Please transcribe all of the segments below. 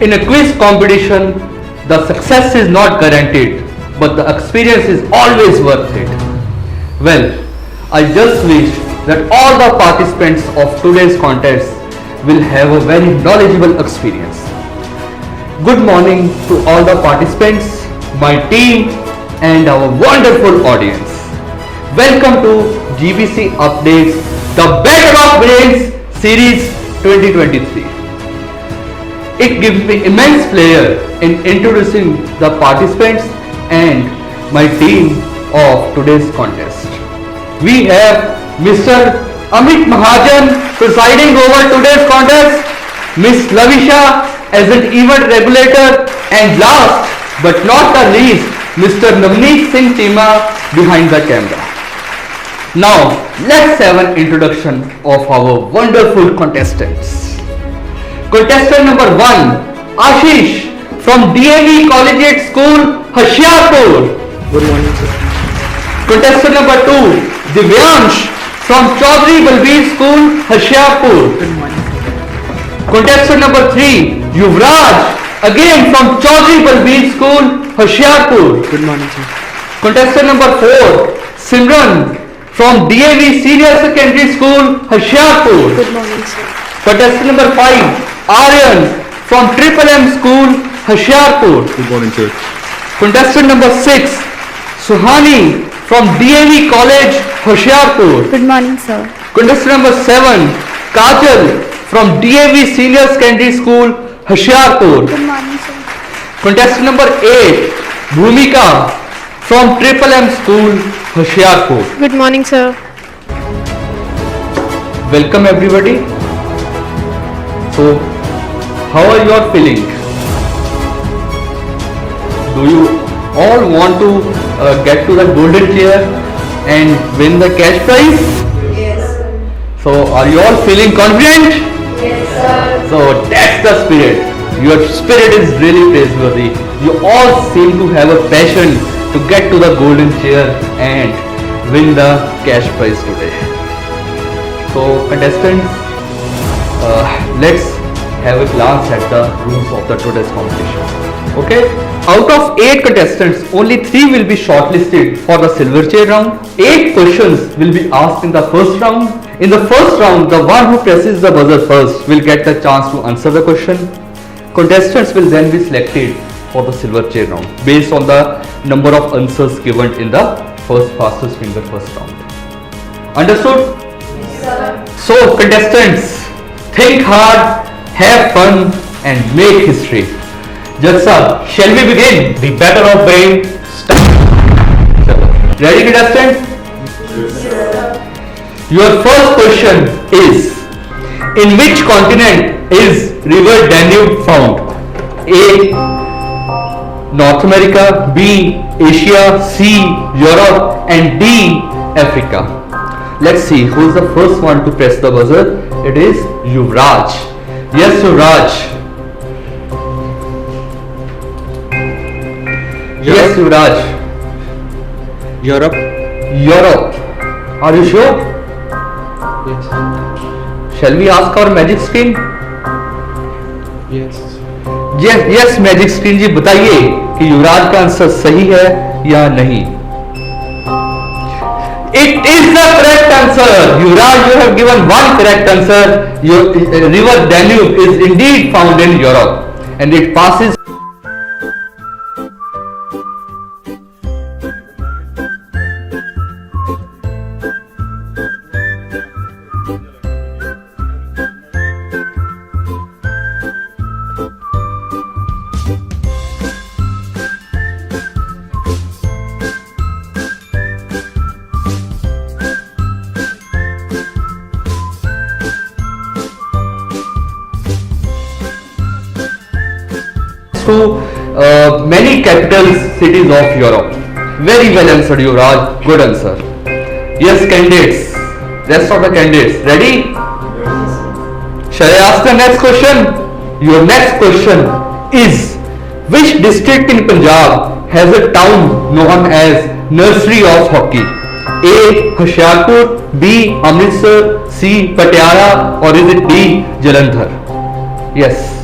In a quiz competition, the success is not guaranteed, but the experience is always worth it. Well, I just wish that all the participants of today's contest will have a very knowledgeable experience. Good morning to all the participants, my team and our wonderful audience. Welcome to GBC Updates, the Battle of Brains Series 2023. It gives me immense pleasure in introducing the participants and my team of today's contest. We have Mr. Amit Mahajan presiding over today's contest, Miss Lavisha as an event regulator, and last but not the least, Mr. Navneet Singh Tima behind the camera. Now, let's have an introduction of our wonderful contestants. Contestant number 1, Ashish from DAV Collegiate School, Hoshiarpur. Good morning, sir. Contestant number 2, Divyansh from Chaudhary Balbir School, Hoshiarpur. Good morning, sir. Contestant number 3, Yuvraj, again from Chaudhary Balbir School, Hoshiarpur. Good morning, sir. Contestant number 4, Simran from DAV Senior Secondary School, Hoshiarpur. Good morning, sir. Contestant number 5, Aryan from Triple M School, Hoshiarpur. Good morning, sir. Contestant number 6, Suhani from DAV College, Hoshiarpur. Good morning, sir. Contestant number 7, Kajal from DAV Senior Secondary School, Hoshiarpur. Good morning, sir. Contestant number 8, Bhumika from Triple M School, Hoshiarpur. Good morning, sir. Welcome everybody. So, how are you all feeling? Do you all want to get to the golden chair and win the cash prize? Yes. So, are you all feeling confident? Yes, sir. So, that's the spirit. Your spirit is really praiseworthy. You all seem to have a passion to get to the golden chair and win the cash prize today. So, contestants, let's have a glance at the rules of the today's competition. Okay, out of 8 contestants, only 3 will be shortlisted for the silver chair round. 8 questions will be asked in the first round. In the first round, the one who presses the buzzer first will get the chance to answer the question. Contestants will then be selected for the silver chair round based on the number of answers given in the first fastest finger first round. Understood? Yes, sir. So, contestants, think hard, have fun and make history. Jalsa, shall we begin? The battle of brain start. Ready, contestant? Yes, sir. Your first question is, in which continent is river Danube found? A, North America, B, Asia, C, Europe and D, Africa. Let's see who is the first one to press the buzzer. It is Yuvraj. Yes, Yuvraj. Yes, Yuvraj. Europe. Europe. Are you sure? Yes. Shall we ask our magic screen? Yes. yes magic screen ji बताइए कि युवराज का answer सही है या नहीं. It is the correct answer. Yuvraj, you have given one correct answer. Your river Danube is indeed found in Europe and it passes to many capital cities of Europe. Very well answered, Yuvraj. Good answer. Yes, candidates. Rest of the candidates. Ready? Yes. Shall I ask the next question? Your next question is, which district in Punjab has a town known as Nursery of Hockey? A. Hoshiarpur, B. Amritsar, C. Patiala, or is it D. Jalandhar? Yes.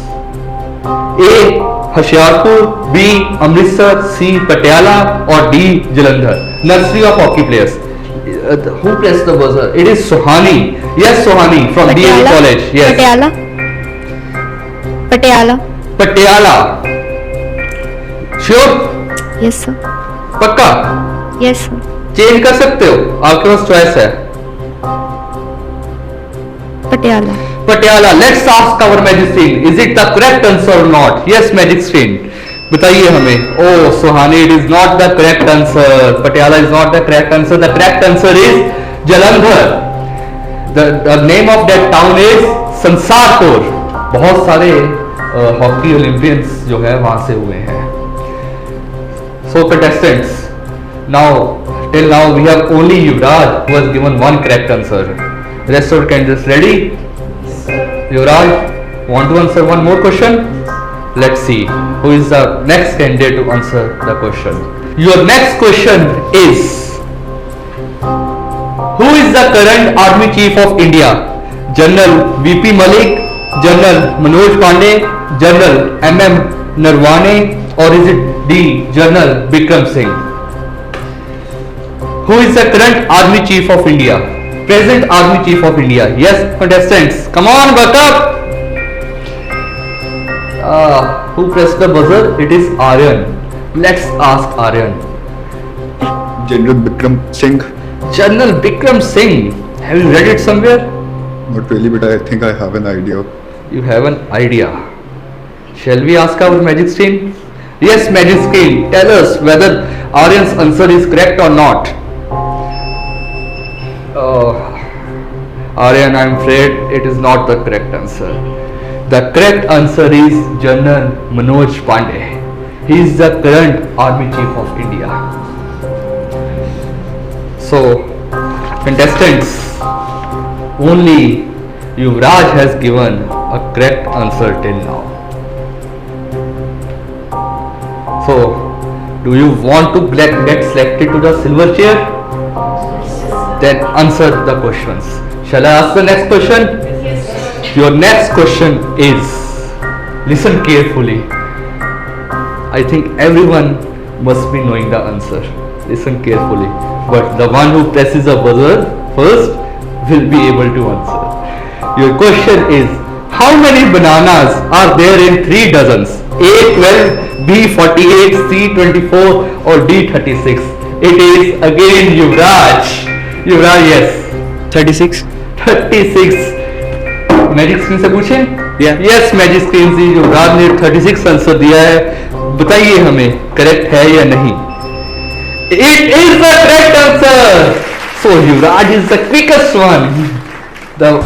A Hoshiarpur, B Amritsar, C Patiala और D Jalandhar. Nursery of hockey players. Who pressed the buzzer? It is Sohani. Yes, Sohani from DAV College. Yes. Patiala Patiala Patiala. Sure? Yes sir पक्का? Yes sir change कर सकते हो, आपके पास choice है. Patiala Patiala. Let's ask our magic screen, is it the correct answer or not? Yes magic screen, बताइए हमें. Oh Sohani, it is not the correct answer. Patiala is not the correct answer. The correct answer is Jalandhar. The name of that town is Sansarpur. बहुत सारे hockey Olympians जो है वहां से हुए हैं. So contestants, now till now we have only Yuvraj who has given one correct answer. Rest of the candidates ready? Yuvraj, want to answer one more question? Let's see who is the next candidate to answer the question. Your next question is, who is the current army chief of India? General VP Malik, General Manoj Pandey, General MM Narwane, or is it D, General Bikram Singh? Who is the current army chief of India? Present army chief of India. Yes, contestants, come on, buck up. Who pressed the buzzer? It is Aryan. Let's ask Aryan. General Bikram Singh. General Bikram Singh. Have you read it somewhere? Not really, but I think I have an idea. You have an idea. Shall we ask our magic screen? Yes, magic screen. Tell us whether Aryan's answer is correct or not. Aryan, I am afraid it is not the correct answer. The correct answer is General Manoj Pandey. He is the current Army Chief of India. So, contestants, only Yuvraj has given a correct answer till now. So, do you want to get selected to the silver chair? Then answer the questions. Shall I ask the next question? Your next question is, listen carefully. I think everyone must be knowing the answer. Listen carefully. But the one who presses the buzzer first will be able to answer. Your question is, how many bananas are there in 3 dozens? A 12, B 48, C 24 or D 36? It is again Yuvraj. Yuvraj, yes. 36. 36. Magic screen से पूछें? Yeah. Yes, magic screen से युवराज ने 36 answer दिया है. बताइए हमें correct है या नहीं. It is the correct answer. So Yuvraj is the quickest one. The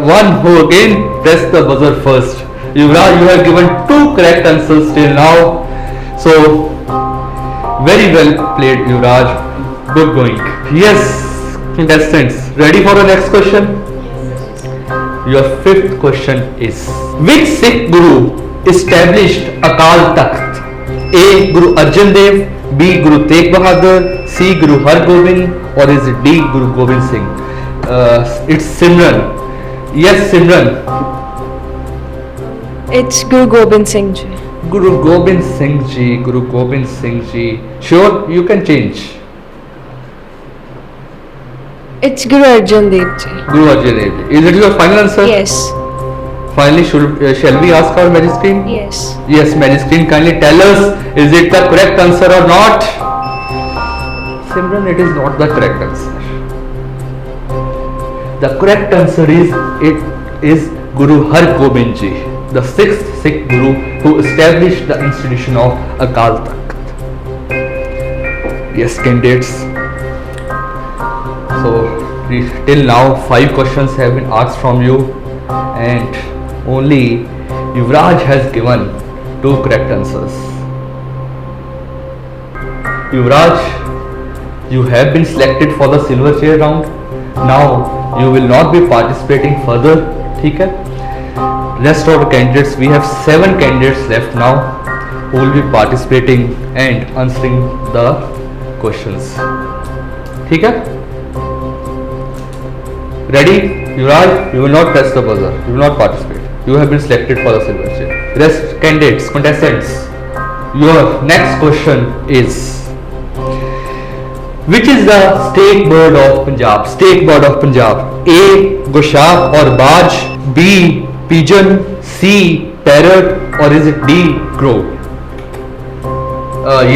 one who again pressed the buzzer first. Yuvraj, you have given 2 correct answers till now. So, very well played, Yuvraj. Good going. Yes, contestants, ready for the next question? Your 5th question is, which Sikh Guru established Akal Takht? A. Guru Arjan Dev, B. Guru Tegh Bahadur, C. Guru Har Gobind, or is it D. Guru Gobind Singh? It's Simran. Yes, Simran. It's Guru Gobind Singh ji. Guru Gobind Singh Ji. Guru Gobind Singh Ji. Sure, you can change. It's Guru Arjan Dev ji. Guru Arjan Dev Ji. Is it your final answer? Yes. Finally, shall we ask our magic screen? Yes. Yes, magic screen, kindly tell us, is it the correct answer or not? Simran, it is not the correct answer. The correct answer is Guru Har Gobind Ji, the sixth Sikh Guru who established the institution of Akal Takht. Yes, candidates. So till now 5 questions have been asked from you, and only Yuvraj has given 2 correct answers. Yuvraj, you have been selected for the silver chair round. Now you will not be participating further. ठीक है? Rest of the candidates, we have 7 candidates left now who will be participating and answering the questions. ठीक है? Ready? Yuvraj, you will not press the buzzer. You will not participate. You have been selected for the silver chair. Rest candidates, contestants, your next question is: which is the state bird of Punjab? State bird of Punjab. A. Goshak or Baj. B. Pigeon. C. Parrot. Or is it D. Crow?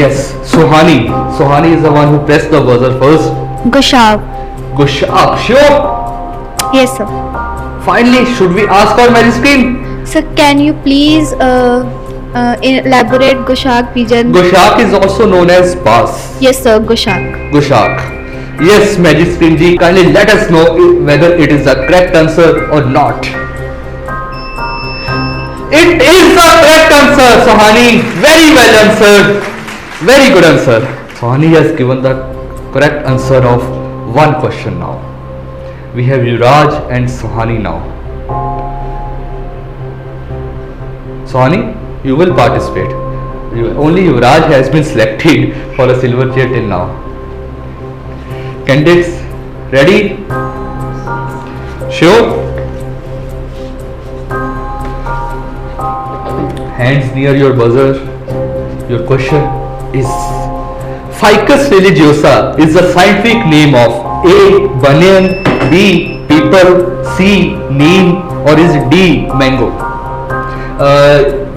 Yes, Sohani. Sohani is the one who pressed the buzzer first. Gushab. Goshak. Sure. Yes, sir. Finally, should we ask our magic screen? Sir, can you please elaborate Gushak pigeon? Goshak is also known as Bas. Yes, sir. Gushak. Gushak. Yes, magic screen ji, kindly let us know whether it is the correct answer or not. It is the correct answer, Sohani. Very well answered. Very good answer. Sohani has given the correct answer of 1 question now. We have Yuvraj and Sohani now. Sohani, you will participate. Only Yuvraj has been selected for a silver chair till now. Candidates, ready? Sure? Hands near your buzzer. Your question is: Ficus religiosa is the scientific name of A. Banyan, B. People, C. Neem, or is it D. Mango?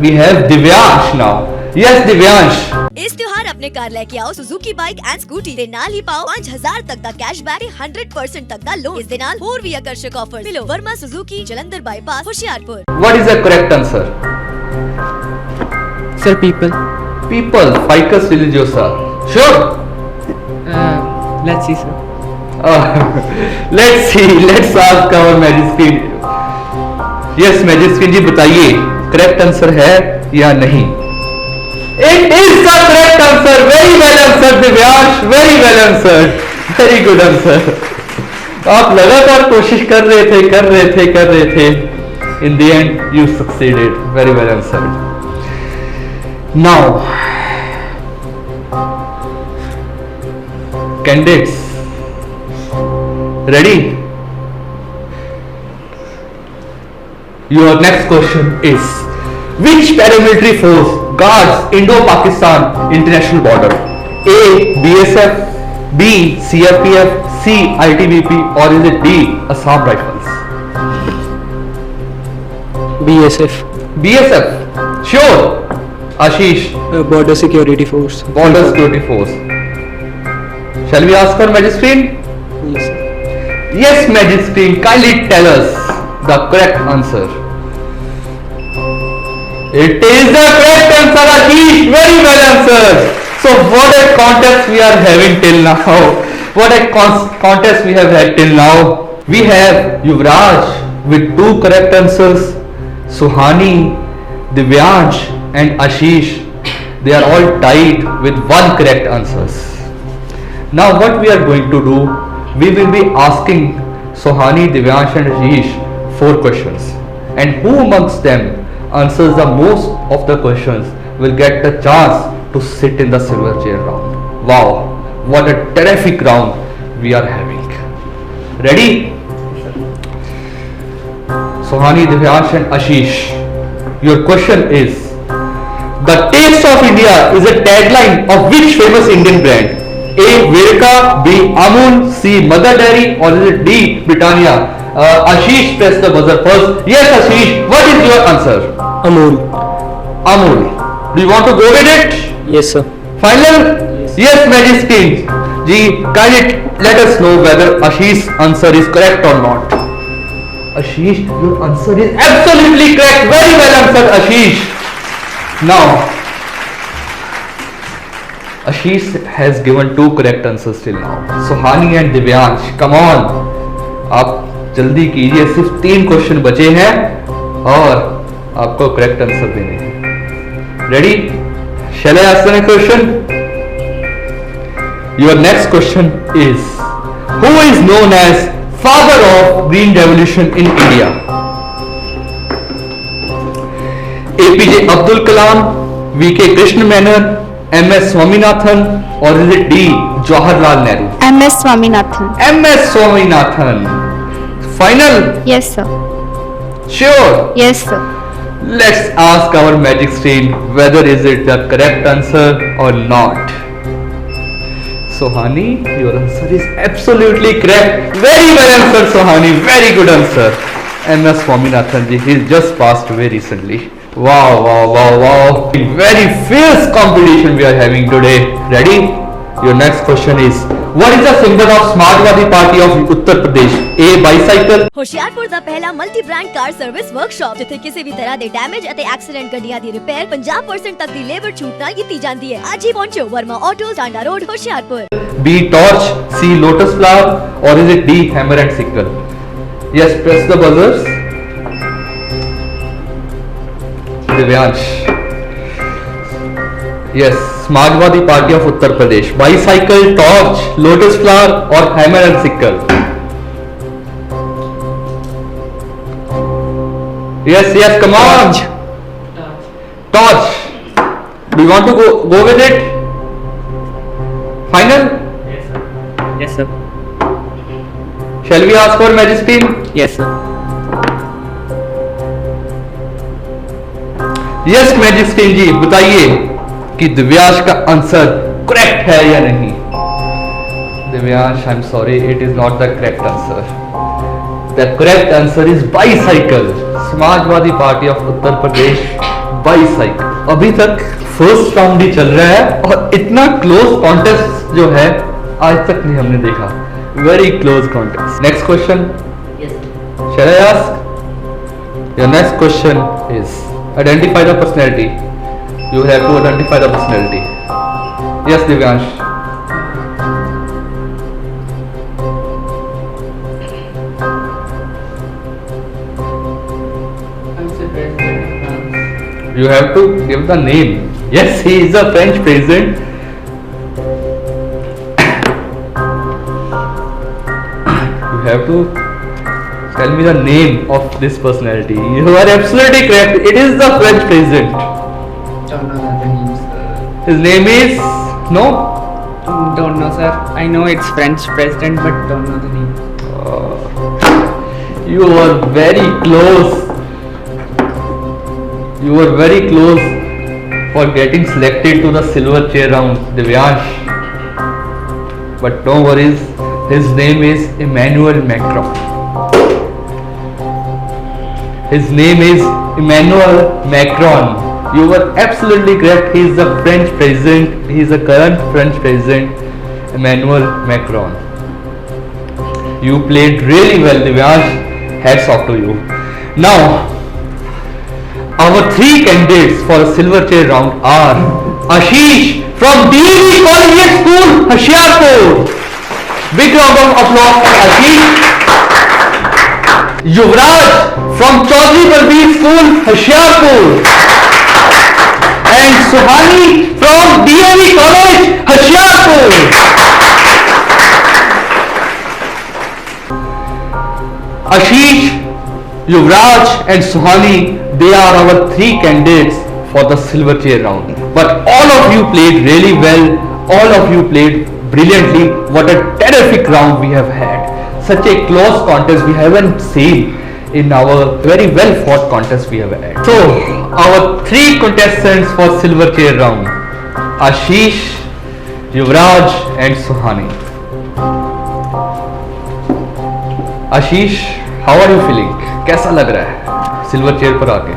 We have Divyansh now. Yes, Divyansh. ਇਸ ਤਿਉਹਾਰ ਆਪਣੇ ਘਰ ਲੈ ਕੇ ਆਓ Suzuki bike and scooty ਤੇ ਨਾਲ ਹੀ ਪਾਓ 5000 ਤੱਕ ਦਾ ਕੈਸ਼ਬੈਕ ਤੇ 100% ਤੱਕ ਦਾ ਲੋਨ। ਇਸ ਦੇ ਨਾਲ ਹੋਰ ਵੀ ਆਕਰਸ਼ਕ ਆਫਰ ਮਿਲੋ। Verma Suzuki Jalandhar bypass Hoshiarpur. What is the correct answer? Sir, people. People, Ficus religiosa. Sure? Let's see, sir. Let's see. Let's ask our magic screen. Yes, magic screen जी बताइए correct answer है या नहीं? It is the correct answer. Very well answered, Divyansh. Very well answered. Very good answer. आप लगातार कोशिश कर रहे थे. In the end, you succeeded. Very well answered. Now, candidates, ready? Your next question is: which paramilitary force guards Indo-Pakistan international border? A. BSF, B. CRPF, C. ITBP, or is it D. Assam Rifles? BSF. BSF. Sure. Ashish. Border Security Force. Border Security Force. Shall we ask our magic screen? Yes, sir. Yes, magic screen, kindly tell us the correct answer. It is the correct answer, Ashish. Very well answered. So what a contest we are having till now. What a contest we have had till now. We have Yuvraj with 2 correct answers. Sohani, Divyansh and Ashish, they are all tied with 1 correct answers. Now what we are going to do, we will be asking Sohani, Divyansh and Ashish 4 questions, and who amongst them answers the most of the questions will get the chance to sit in the silver chair round. Wow, what a terrific round we are having. Ready? Sohani, Divyansh and Ashish, your question is: the taste of India is a tagline of which famous Indian brand? A. Verica, B. Amul, C. Mother Dairy, or is it D. Britannia? Ashish, press the buzzer first. Yes, Ashish, what is your answer? Amul. Amul. Do you want to go with it? Yes, sir. Final? Yes, Magic King. Ji, kindly let us know whether Ashish's answer is correct or not. Ashish, your answer is absolutely correct. Very well answered, Ashish. Now, Ashish has given 2 correct answers till now. Suhani and Divyansh, come on. आप जल्दी कीजिए, सिर्फ 3 question बचे हैं और आपको correct answer देने हैं. Ready? Shall I ask the next question? Your next question is, who is known as father of Green Revolution in India? APJ Abdul Kalam, VK Krishna Menon, MS Swaminathan, or is it D, Jawaharlal Nehru? MS Swaminathan. MS Swaminathan. Final? Yes, sir. Sure. Yes, sir. Let's ask our magic screen whether is it the correct answer or not. Sohani, your answer is absolutely correct. Very well answered, Sohani. Very good answer. MS Swaminathan ji, he just passed away recently. Wow, wow, wow, wow. Very fierce competition we are having today. Ready? Your next question is, what is the symbol of Smartwadi Party of Uttar Pradesh? A. Bicycle. Hoshiarpur ਦਾ ਪਹਿਲਾ multi brand car service workshop ਜਿੱਥੇ ਕਿਸੇ ਵੀ ਤਰ੍ਹਾਂ ਦੇ damage ਅਤੇ accident ਗੱਡੀਆਂ ਦੀ repair 50% ਤੱਕ ਦੀ labour ਛੂਟ ਨਾਲ ਕੀਤੀ ਜਾਂਦੀ ਹੈ. ਅੱਜ ਹੀ ਪਹੁੰਚੋ Verma auto Tanda road Hoshiarpur. B. Torch. C. Lotus flower. Or is it D. Hammer and sickle? Yes, press the buzzers. Divyansh. Yes, Smartwadi Party of Uttar Pradesh. Bicycle, torch, lotus flower, or hammer and sickle? Yes, yes, come on. Torch. Do you want to go with it? Final? Yes, sir. Shall we ask for magic team? Yes, sir. Yes magic screen ji, बताइए कि दिव्यांश का answer correct है या नहीं. Divyansh, I am sorry, it is not the correct answer. The correct answer is bicycle. Samajwadi party of Uttar Pradesh, bicycle. अभी तक first round ही चल रहा है और इतना क्लोज कॉन्टेस्ट जो है आज तक नहीं हमने देखा. Very close contest. Next question. Shall I ask? Your next question is, identify the personality. You have to identify the personality. Yes, Divyansh. You have to give the name. Yes, he is a French president. You have to tell me the name of this personality. You are absolutely correct. It is the French president. Don't know the names. His name is no. Don't know, sir. I know it's French president, but don't know the name. You were very close. You were very close for getting selected to the silver chair round, Divyansh. But no worries. His name is Emmanuel Macron. His name is Emmanuel Macron. You were absolutely correct. He is the French president. He is the current French president, Emmanuel Macron. You played really well, Divyansh. Hats off to you. Now, our 3 candidates for a silver chair round are Ashish from DV Collegiate School, Hoshiarpur. Big round of applause for Ashish. Yuvraj from Chaudhary Parveen School, Hoshiarpur. And Suhani from DAV College, Hoshiarpur. Ashish, Yuvraj and Suhani, they are our 3 candidates for the silver chair round. But all of you played really well. All of you played brilliantly. What a terrific round we have had. Such a close contest we haven't seen in our very well fought contest we have had. So, our 3 contestants for silver chair round, Ashish, Yuvraj and Suhani. Ashish, how are you feeling? कैसा लग रहा है silver chair पर आके?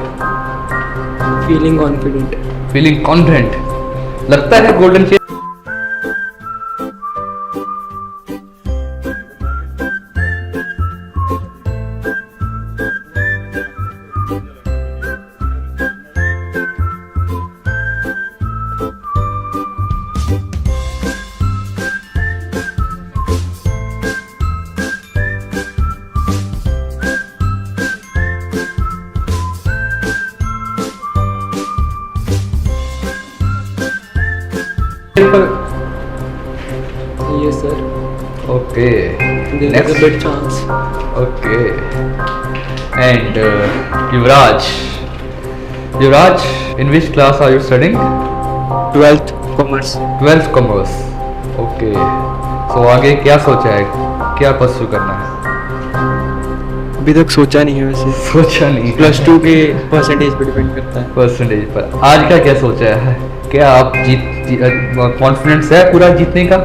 Feeling confident. Feeling confident? लगता है golden chair पर? Yes, sir. Okay, There is a next. big chance. Okay. And Yuvraj. Yuvraj, in which class are you studying? 12th commerce. 12th commerce. Okay. So आगे क्या सोचा है? क्या pursue करना है? अभी तक सोचा नहीं है वैसे. सोचा नहीं. +2 के परसेंटेज पे डिपेंड करता है. परसेंटेज पर. आज का क्या सोचा है? क्या आप कॉन्फिडेंस है पूरा जीतने का?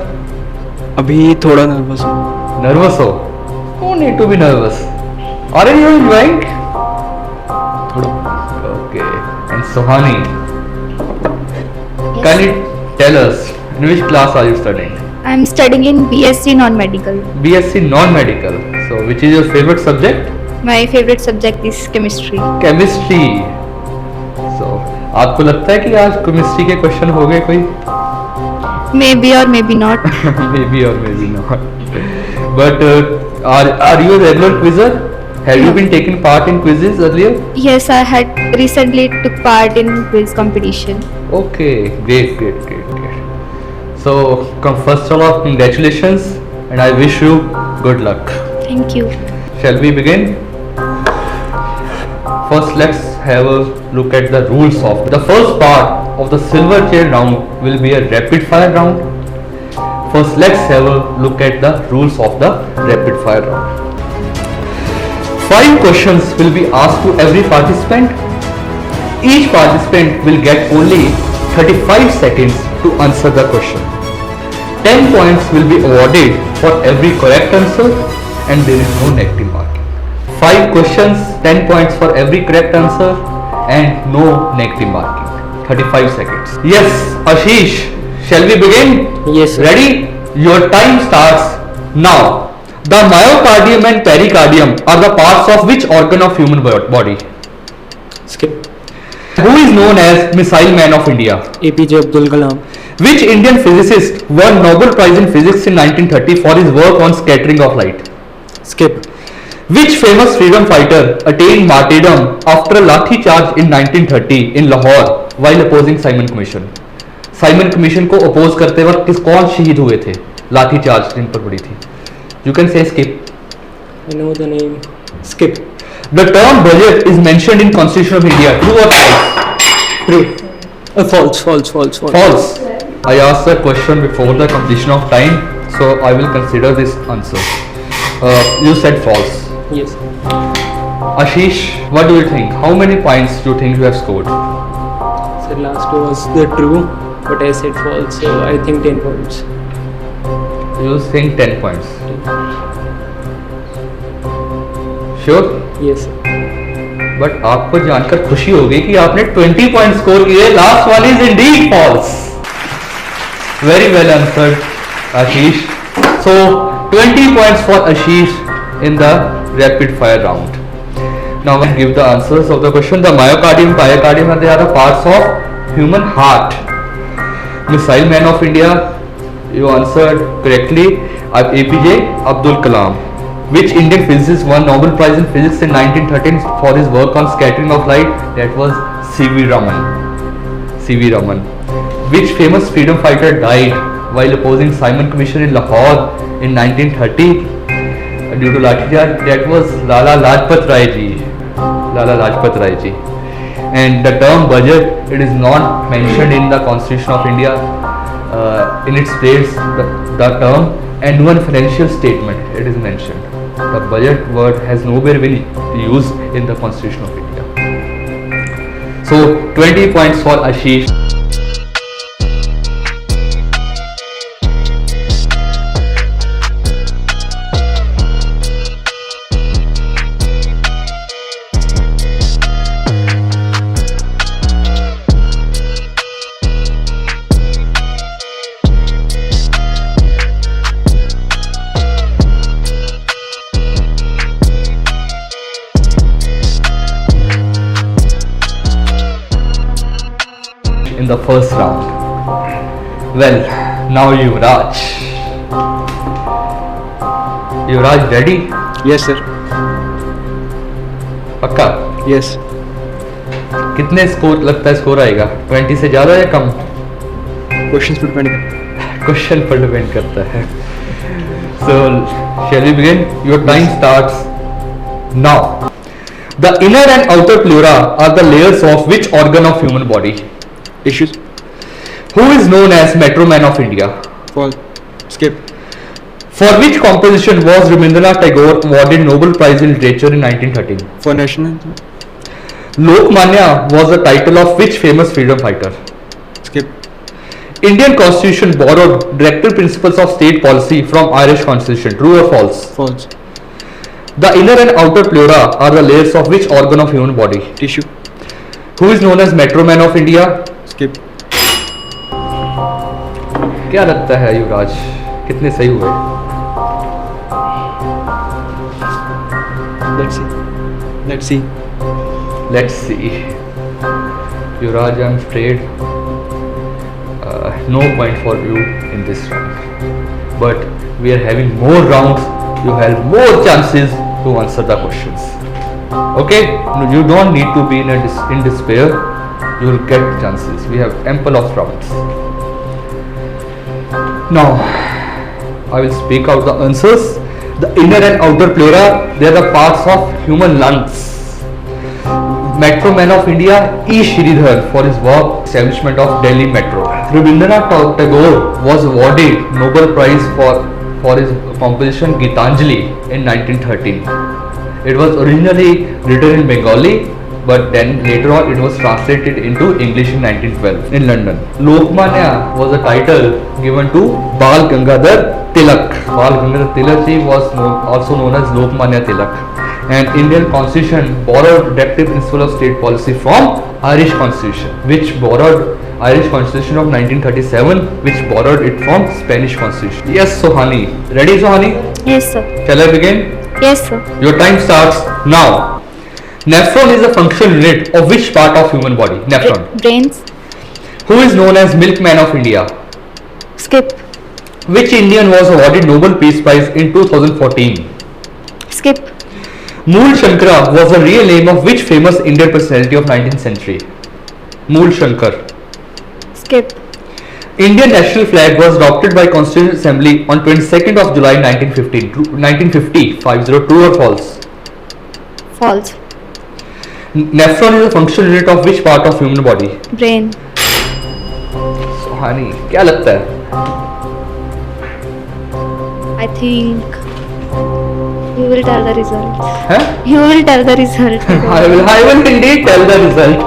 अभी थोड़ा नर्वस हूँ. नर्वस हो? No need to be nervous. Are you enjoying? थोड़ा. Okay. And Sohani, can you tell us in which class are you studying? I'm studying in BSc non-medical. BSc non-medical. So which is your favorite subject? My favorite subject is chemistry. Chemistry. So आपको लगता है कि आज chemistry के question हो गए कोई? Maybe or maybe not. Maybe or maybe not. But are you a regular quizzer? Have you been taking part in quizzes earlier? Yes, I had recently took part in quiz competition. Okay, great. So, first of all, congratulations, and I wish you good luck. Thank you. Shall we begin? First, let's have a look at the rules of the first part of the silver chair round. Will be a rapid fire round. First, let's have a look at the rules of the rapid fire round. 5 questions will be asked to every participant. Each participant will get only 35 seconds to answer the question. 10 points will be awarded for every correct answer and there is no negative marking. 5 questions, 10 points for every correct answer and no negative marking. 35 seconds. Yes, Ashish, shall we begin? Yes, sir. Ready? Your time starts now. The myocardium and pericardium are the parts of which organ of human body? Skip. Who is known as Missile Man of India? APJ Abdul Kalam. Which Indian physicist won Nobel Prize in Physics in 1930 for his work on scattering of light? Skip. Which famous freedom fighter attained martyrdom after a lathi charge in 1930 in Lahore while opposing Simon Commission? Simon Commission को oppose करते वक्त कौन शहीद हुए थे? लाठी charge जिन पर पड़ी थी. You can say skip. I know the name. Skip. The term budget is mentioned in Constitution of India. True or false? True. False. False. I asked the question before the completion of time, so I will consider this answer. You said false. Yes. Ashish, what do you think? How many points do you think you have scored? So last was the true, but I said false, so I think 10 points. You think 10 points. Sure? Yes. But आपको जानकर खुशी होगी कि आपने 20 point score किए. Last one is indeed false. Very well answered Ashish. So 20 points for Ashish in the rapid fire round. Now I give the answers of the question. The myocardium, pericardium, and they are the parts of human heart. Missile Man of India, you answered correctly. APJ Abdul Kalam. Which Indian physicist won Nobel Prize in Physics in 1913 for his work on scattering of light? That was C.V. Raman. Which famous freedom fighter died while opposing Simon Commission in Lahore in 1930 due to lathi charge? That was Lala Lajpat Rai ji. And the term budget, it is not mentioned in the Constitution of India. In its place, the term annual financial statement, it is mentioned. The budget word has nowhere been used in the Constitution of India. So 20 points for Ashish. in the first round. Well, now Yuvraj. Yuvraj, ready? Yes, sir. पक्का? Yes. कितने score लगता है score आएगा? 20 से ज़्यादा या कम? Questions पर depend करता है. क्वेश्चन पर डिपेंड करता है. So, shall we begin? Your time starts now. The inner and outer pleura are the layers of which organ of human body? Issues. Who is known as Metro Man of India? Fall. Skip. For which composition was Rabindranath Tagore awarded Nobel Prize in Literature in 1913? For national anthem. Lokmanya was the title of which famous freedom fighter? Skip. Indian Constitution borrowed directive principles of state policy from Irish Constitution. True or false? False. The inner and outer pleura are the layers of which organ of human body? Tissue. Who is known as Metro Man of India? Skip. क्या लगता है युवराज, कितने सही हुए? Let's see. Let's see. Let's see. Yuvraj, I'm afraid no point for you in this round. But we are having more rounds. You have more chances to answer the questions. Okay? No, you don't need to be in despair. You will get chances. We have ample of rounds. Now, I will speak out the answers. The inner and outer pleura, they are the parts of human lungs. Metro Man of India, E. Sridhar, for his work establishment of Delhi Metro. Rabindranath Tagore was awarded Nobel Prize for his composition Gitanjali in 1913. It was originally written in Bengali, but then later on it was translated into English in 1912 in London. Lokmanya was a title given to Bal Gangadhar Tilak. Bal Gangadhar Tilak was also known as Lokmanya Tilak. And Indian Constitution borrowed directive principle of state policy from Irish Constitution, which borrowed Irish Constitution of 1937, which borrowed it from Spanish Constitution. Yes, Sohani. Ready, Sohani? Yes, sir. Shall I begin? Yes, sir. Your time starts now. Nephron is a functional unit of which part of human body? Nephron. Brains. Who is known as Milkman of India? Skip. Which Indian was awarded Nobel Peace Prize in 2014? Skip. Mool Shankara was the real name of which famous Indian personality of 19th century? Mool Shankar. Skip. Indian national flag was adopted by Constituent Assembly on 22nd of July 1950. 50. True or false? False. Nephron is a functional unit of which part of human body? Brain. Sohani, क्या लगता है? I think you will tell the result. Huh? You will tell the result. I will indeed tell the result.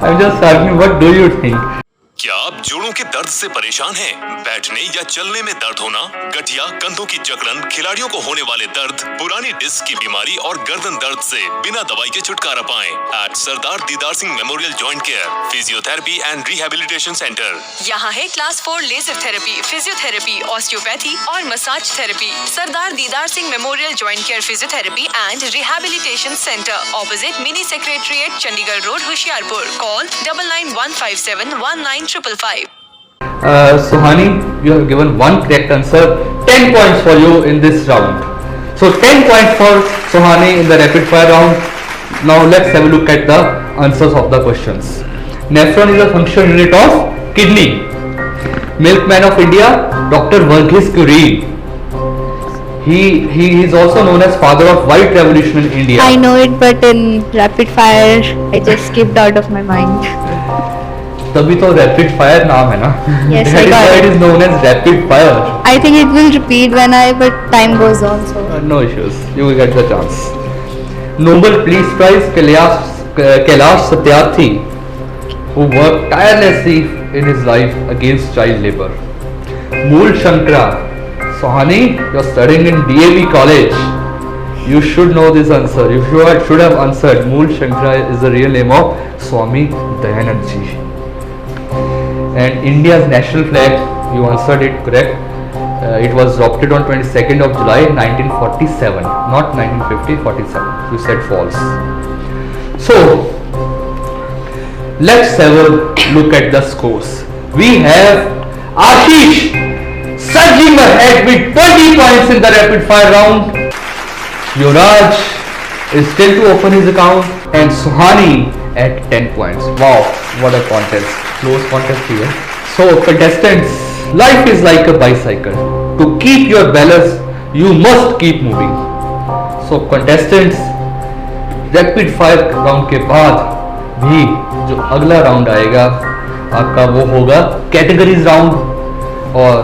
I'm just asking, what do you think? क्या आप जोड़ों के दर्द से परेशान हैं? बैठने या चलने में दर्द होना, गठिया, कंधों की जकड़न, खिलाड़ियों को होने वाले दर्द, पुरानी डिस्क की बीमारी और गर्दन दर्द से बिना दवाई के छुटकारा पाएं at Sardar Didar Singh memorial joint care physiotherapy and rehabilitation centre. यहाँ है class 4 laser therapy, physiotherapy, osteopathy और massage therapy. Sardar Didar Singh memorial joint care physiotherapy and rehabilitation centre, opposite mini secretariat, Chandigarh road, Hoshiarpur. Call 9915719555। Sohani, you have given one correct answer. 10 points for you in this round. So 10 points for Sohani in the rapid fire round. Now let's have a look at the answers of the questions. Nephron is a functional unit of kidney. Milkman of India, Dr. Verghese Kurien. He is also known as father of white revolution in India. I know it, but in rapid fire, I just skipped out of my mind. तभी तो rapid fire नाम है ना. Yes, That I is got why it. it is known as rapid fire. I think it will repeat but time goes on. So No issues. You will get the chance. Nobel Peace Prize Kailash Satyarthi, who worked tirelessly in his life against child labor. Mool Shankara. Sohani, you're studying in DAV College. You should know this answer. You should have answered. Mool Shankara is the real name of Swami Dayanand Ji. And India's national flag, you answered it correct. It was adopted on 22nd of July 1947, not 1950, 47. You said false. So, let's have a look at the scores. We have Ashish surging ahead with 20 points in the rapid fire round. Yuvraj is still to open his account, and Suhani at 10 points. Wow, what a contest. Close contest here. So contestants, life is like a bicycle. To keep your balance, you must keep moving. So contestants, rapid fire round के बाद भी जो अगला round आएगा आपका वो होगा categories round, और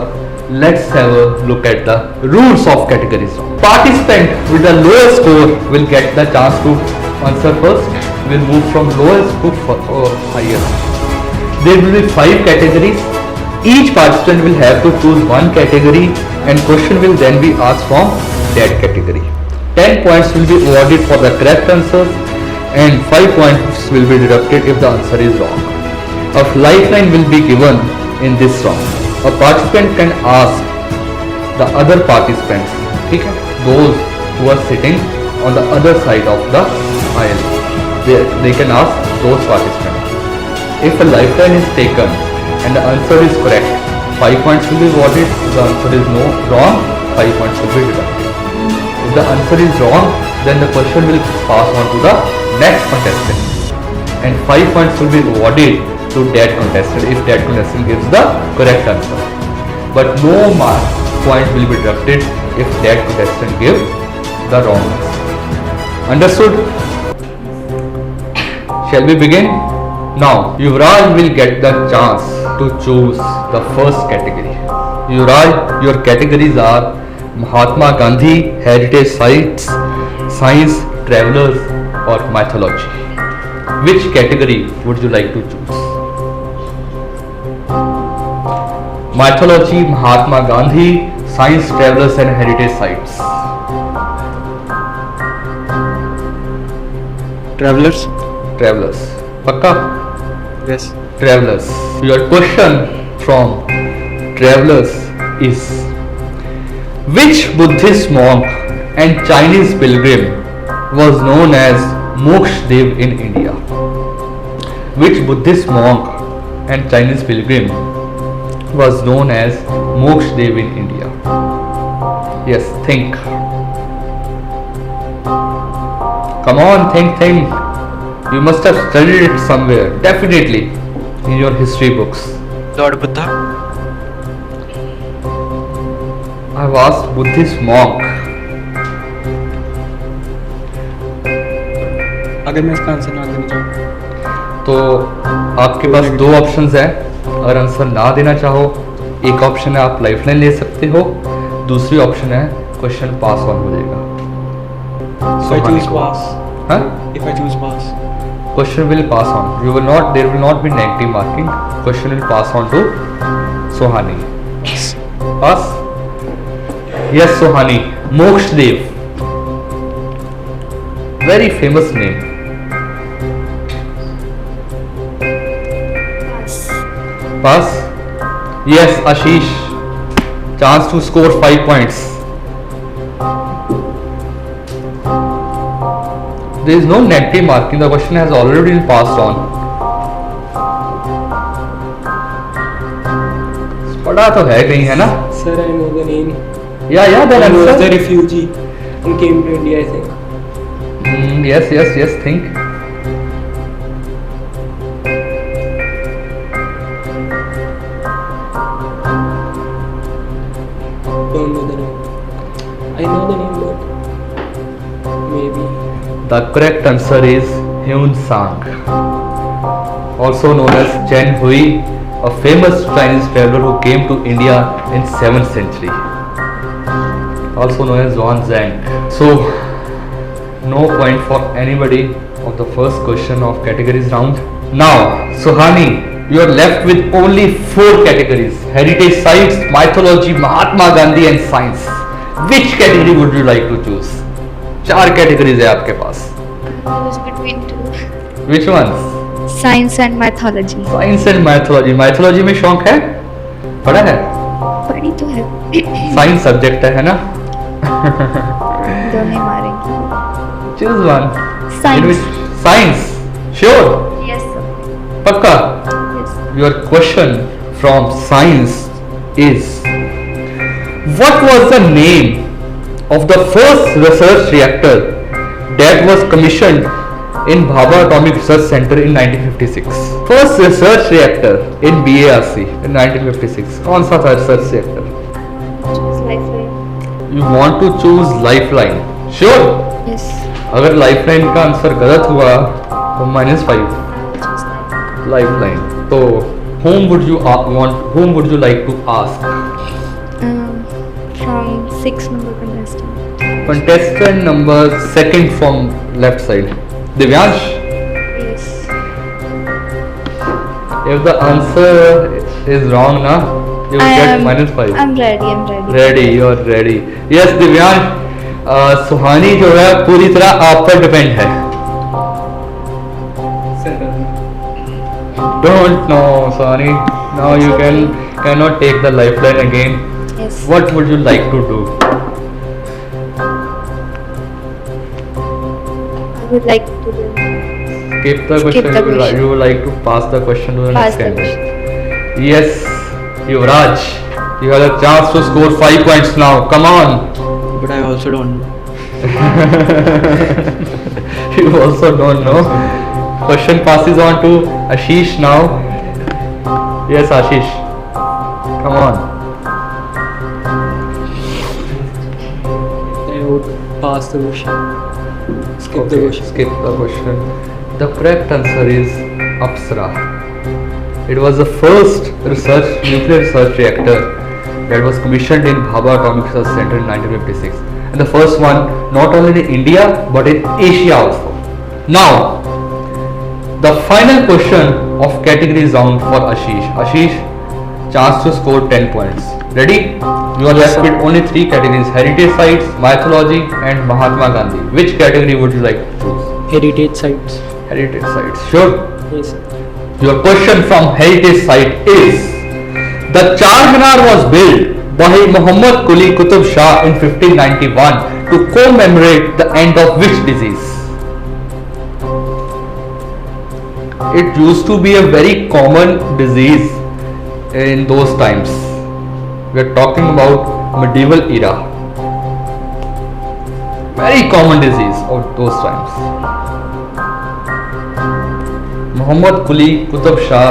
let's have a look at the rules of categories round. Participant with the lowest score will get the chance to answer first, will move from lowest to highest. There will be 5 categories. Each participant will have to choose one category and question will then be asked from that category. 10 points will be awarded for the correct answers and 5 points will be deducted if the answer is wrong. A lifeline will be given in this round. A participant can ask the other participants, okay, those who are sitting on the other side of the aisle. They can ask those participants. If a lifeline is taken and the answer is correct, 5 points will be awarded. If the answer is wrong, 5 points will be deducted. If the answer is wrong, then the question will pass on to the next contestant and 5 points will be awarded to that contestant if that contestant gives the correct answer. But no point will be deducted if that contestant gives the wrong answer. Understood? Shall we begin? Now, Yuvraj will get the chance to choose the first category. Yuvraj, your categories are Mahatma Gandhi, heritage sites, science, travelers or mythology. Which category would you like to choose? Mythology, Mahatma Gandhi, science, travelers and heritage sites. Travelers. Travelers. Pakka? Yes. Travelers. Your question from Travelers is: which Buddhist monk and Chinese pilgrim was known as Mokshadev in India? Which Buddhist monk and Chinese pilgrim was known as Mokshadev in India? Yes, think. Come on, think. You must have studied it somewhere, definitely, in your history books. Lord Buddha. I've asked Buddhist monk. अगर मैं इसका answer ना देना चाहूँ तो आपके पास 2 options हैं. अगर आंसर ना देना चाहो, एक ऑप्शन है आप लाइफलाइन ले सकते हो, दूसरी ऑप्शन है क्वेश्चन पास ऑन हो जाएगा. if I choose pass. हाँ? If I choose pass. Question will pass on. There will not be negative marking. Question will pass on to Sohani. Pass? Yes, Sohani. Mokshadev. Very famous name. Pass? Yes, Ashish. Chance to score 5 points. There is no negative marking. The question has already been passed on. पढ़ा तो है कहीं, है ना? Sir, I know the name. Yeah, then He was answer. the refugee and came to India, I think. Yes, think. Don't know the name. I know the name, but maybe. The correct answer is Hyun Sang, also known as Chen Hui, a famous Chinese traveler who came to India in 7th century, also known as Zhuan Zhang. So, no point for anybody of the first question of categories round. Now, Sohani, you are left with only 4 categories: heritage sites, mythology, Mahatma Gandhi and science. Which category would you like to choose? 4 categories है आपके पास. Choose between 2. Which ones? Science and mythology. Science and mythology. Mythology में शौक है, पढ़ा है? पढ़ी तो है. साइंस सब्जेक्ट है ना? दोनों मारेंगे. Choose one. Science. Science. Sure? Yes, sir. Pakka? Yes. Your question from science is, what was the name of the first research reactor that was commissioned in Bhabha Atomic Research Center in 1956? First research reactor in BARC in 1956. कौन सा था research reactor? Choose lifeline. You want to choose lifeline? Sure. Yes. अगर lifeline का answer गलत हुआ तो -5. Choose lifeline. Lifeline. तो whom would you want? Whom would you like to ask? From 6 number contestant. Contestant number second from left side. Divyansh. Yes. If the answer is wrong, na, you will get -5. I'm ready. I'm ready. Ready, you are ready. Yes, Divyansh. सुहानी जो है पूरी तरह आप पर depend है. Don't know, Suhani. Now you cannot take the lifeline again. Yes. What would you like to do? I would like to do. Skip the question. Skip the question. You would like to pass the question to the Pass next the candidate. Yes, Yuvraj. You have a chance to score 5 points now. Come on. But I also don't know. You also don't know. Question passes on to Ashish now. Yes, Ashish. Come on. I would pass the question. Skip the question. Skip the question. The correct answer is Apsara. It was the first nuclear research reactor that was commissioned in Bhabha Atomic Research Center in 1956. And the first one not only in India but in Asia also. Now, the final question of categories round for Ashish. Ashish, chance to score 10 points. Ready? You are left with only 3 categories: heritage sites, mythology, and Mahatma Gandhi. Which category would you like to choose? Heritage sites. Heritage sites. Sure. Yes, sir. Your question from heritage site is: the Charminar was built by Muhammad Quli Qutub Shah in 1591 to commemorate the end of which disease? It used to be a very common disease in those times. We are talking about medieval era. Very common disease of those times. Muhammad Quli Qutub Shah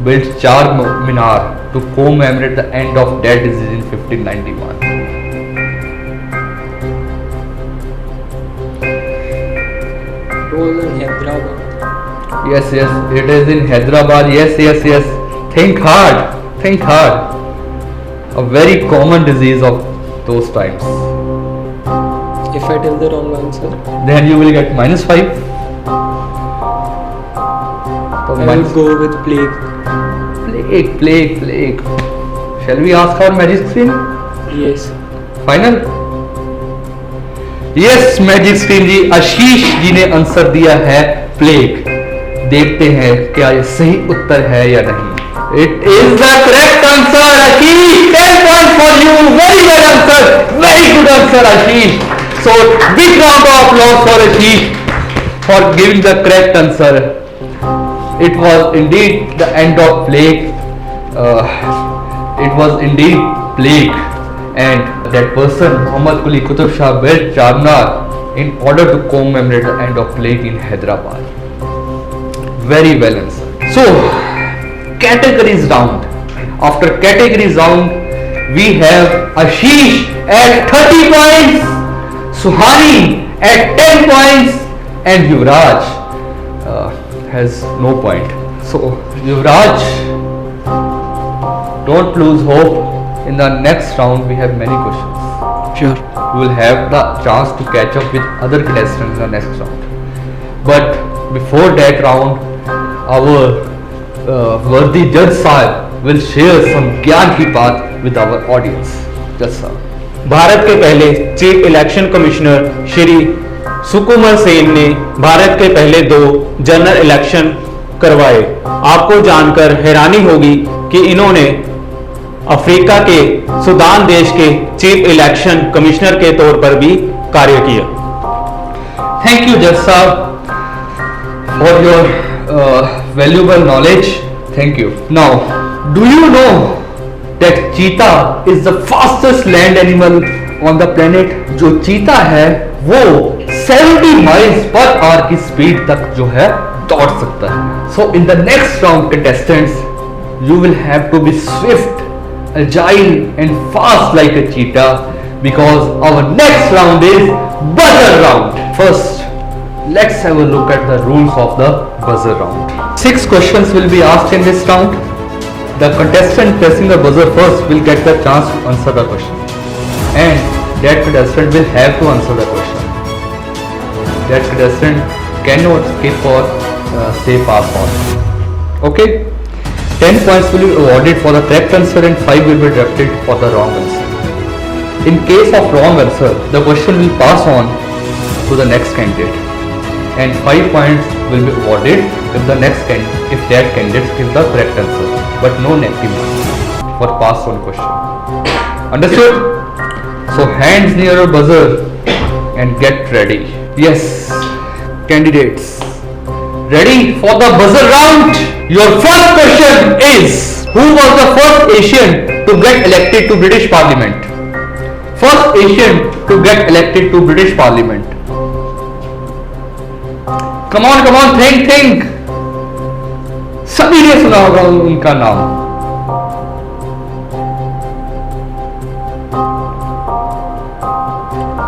built Charminar to commemorate the end of that disease in 1591. It was in Hyderabad. Yes, it is in Hyderabad. Yes. Think hard. A very common disease of those times. If I tell the wrong answer, Then you will get -5. So I will go with plague. Plague. Shall we ask our magic screen? Yes. Final? Yes, magic screen ji, Ashish ji ने answer दिया है plague. देखते हैं क्या ये सही उत्तर है या नहीं. It is the correct answer. Ashish, 10 point for you. Very well answer. Very good answer Ashish. So big round of applause for Ashish for giving the correct answer. It was indeed the end of plague. It was indeed plague, and that person, Muhammad Quli Qutub Shah, built Charminar in order to commemorate the end of plague in Hyderabad. Very well answered. So, categories round. After categories round, we have Ashish at 30 points, Suhani at 10 points, and Yuvraj has no point. So Yuvraj, don't lose hope. In the next round we have many questions. Sure. You will have the chance to catch up with other contestants in the next round. But before that round, our worthy judge sahib will share some ज्ञान की बात with our audience. Judge sahib. Bharat के पहले chief election commissioner Shri Sukumar Sen ने भारत के पहले 2 general election करवाए. आपको जानकर हैरानी होगी कि इन्होंने अफ्रीका के सूडान देश के चीफ इलेक्शन कमिश्नर के तौर पर भी कार्य किया. Thank you, Judge Sahab, for your valuable knowledge. Thank you. Now, do you know that cheetah is the fastest land animal on the planet? जो चीता है वो 70 miles per hour की स्पीड तक जो है दौड़ सकता है. So in the next round, contestants, you will have to be swift, agile and fast like a cheetah, because our next round is buzzer round. First, let's have a look at the rules of the buzzer round. 6 questions will be asked in this round. The contestant pressing the buzzer first will get the chance to answer the question, and that contestant will have to answer the question. That contestant cannot skip or say pass on. Okay? 10 points will be awarded for the correct answer and 5 will be deducted for the wrong answer. In case of wrong answer, the question will pass on to the next candidate, and 5 points will be awarded if that candidate gives the correct answer, but no negative marks for pass on question. Understood? So hands near your buzzer and get ready. Yes, candidates, ready for the buzzer round? Your first question is, who was the first Asian to get elected to British Parliament? First Asian to get elected to British Parliament. Come on, think. सभी ने सुना होगा उनका नाम.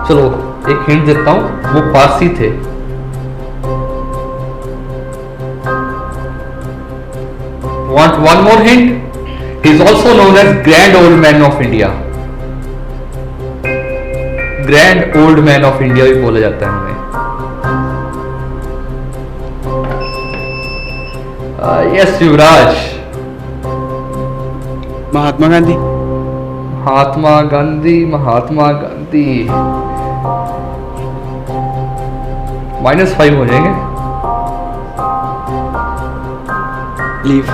चलो एक hint देता हूं, वो पारसी थे. Want one more hint? He is also known as Grand Old Man of India. Grand Old Man of India भी बोला जाता है हमें. Yes, युवराज. महात्मा गांधी. महात्मा गांधी. -5 हो जाएंगे. लीव.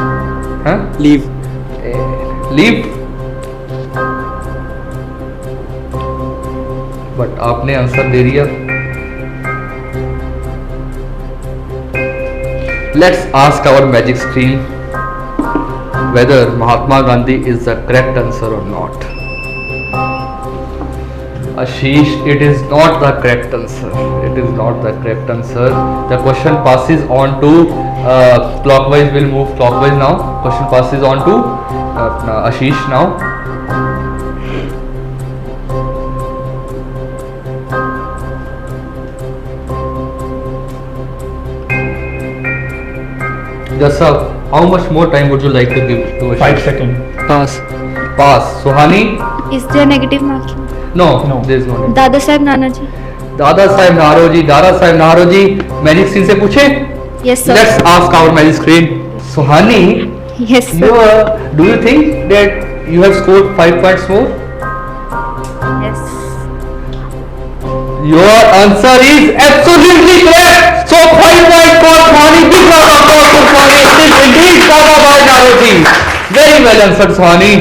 हाँ? लीव. लीव. बट आपने आंसर दे दिया. Let's ask our magic screen whether Mahatma Gandhi is the correct answer or not. Ashish, it is not the correct answer. It is not the correct answer. The question passes on to clockwise. We'll move clockwise now. Question passes on to Ashish now. Just how much more time would you like to give to Ashish? 5 seconds. Pass. Pass. Suhani? Is there negative marking? No, No. there is no need. Dada Saheb Nanaji. Dada Saheb Naoroji magic screen से पूछे. Yes, sir. Let's ask our magic screen. Suhani, Yes, sir. do you think that you have scored 5 points more? Yes. Your answer is absolutely correct. So 5 points for Suhani. Big round of applause for Suhani. It is indeed Dada Bhai Naroji. Very well answered, Suhani.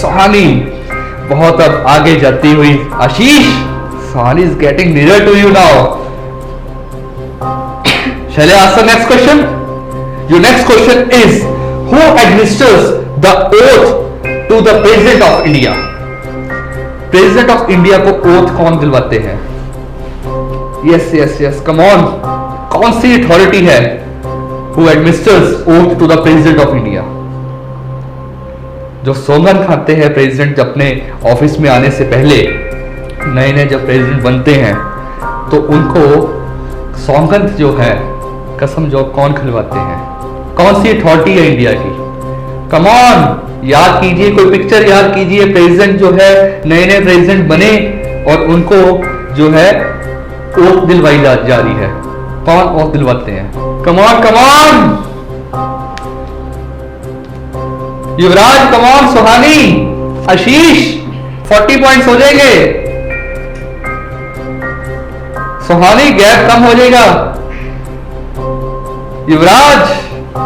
Suhani बहुत अब आगे जाती हुई. आशीष, Suhani is getting nearer to you now. Shall I ask the next question? Your next question is, who administers the oath to the President of India? President of India को oath कौन दिलवाते हैं? Yes. Come on. कौन सी authority है who administers oath to the President of India? जो सौगंध खाते हैं president अपने office में आने से पहले, नए जब प्रेसिडेंट बनते हैं तो उनको सौगंध जो है, कसम जो कौन खिलवाते हैं? कौन सी अथॉरिटी है इंडिया की? कम ऑन, याद कीजिए, कोई पिक्चर याद कीजिए. प्रेसिडेंट जो है, नए प्रेसिडेंट बने और उनको जो है ओथ दिलवाई जा रही है. कौन ओथ दिलवाते हैं? Come on Yuvraj, come on. Suhani, Ashish, 40 points हो जाएंगे. सुहानी, गैप कम हो जाएगा. Yuvraj,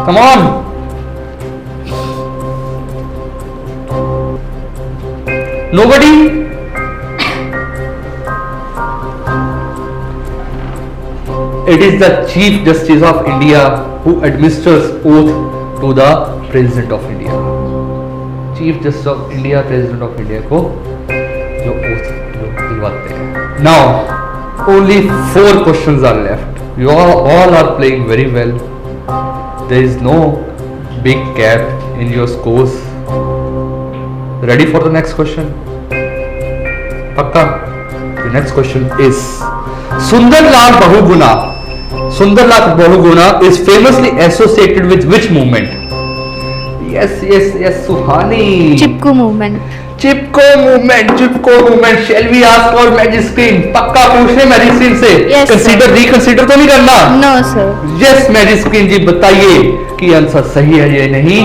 come on. Nobody? It is the Chief Justice of India who administers oath to the President of India. Chief Justice of India, President of India को जो oath दिलवाते हैं. Now only 4 questions are left. You all are playing very well. There is no big gap in your scores. Ready for the next question? Pakka? The next question is Sundarlal Bahuguna. Sundarlal Bahuguna is famously associated with which movement? Yes, Suhani. Chipko movement. Chipko movement. Shall we ask our magic screen? पक्का पूछने magic screen से. Yes, reconsider तो नहीं करना. No sir. Yes, magic screen जी बताइए कि answer सही है या नहीं.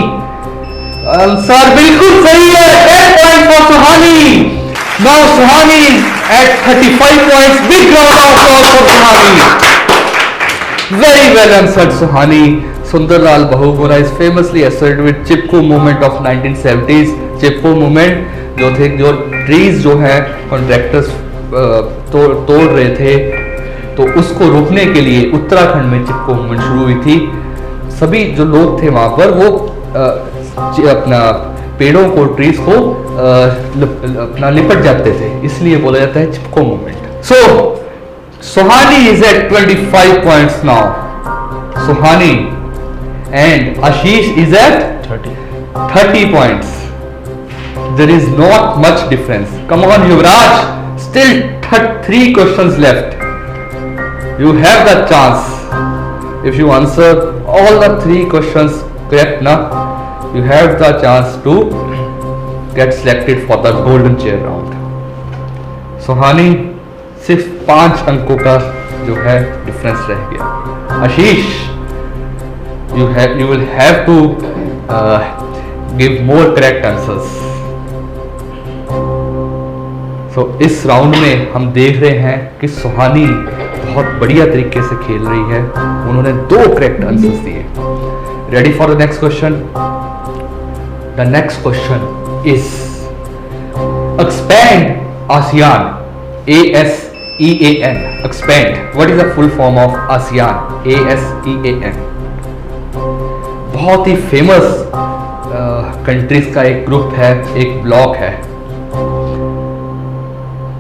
आंसर बिल्कुल सही है. 10 points for Suhani. Now Suhani is at 35 points. Big round of applause for Suhani. Very well answered, Suhani. Sundarlal Bahuguna is famously associated with Chipko movement of 1970s. Chipko movement जो trees जो है contractors तोड़ रहे थे, तो उसको रोकने के लिए उत्तराखंड में चिपको मूवमेंट शुरू हुई थी. सभी जो लोग थे वहां पर वो अपना पेड़ों को, ट्रीज को अपना लिपट जाते थे, इसलिए बोला जाता है Chipko movement. So Suhani is at 25 points now. Suhani and Ashish is at 30 points. There is not much difference. Come on, Yuvraj. Still 3 questions left. You have the chance. If you answer all the 3 questions correct now, you have the chance to get selected for the golden chair round. Suhani, सिर्फ 5 अंकों का जो है difference रह गया. आशीष, you will have to give more correct answers. So इस round में हम देख रहे हैं कि सुहानी बहुत बढ़िया तरीके से खेल रही है. उन्होंने 2 करेक्ट आंसर्स दिए. Ready for the next question. The next question is expand ASEAN. ASEAN. Expand. What is the full form of ASEAN? ASEAN. बहुत ही फेमस कंट्रीज का एक ग्रुप है, एक ब्लॉक है.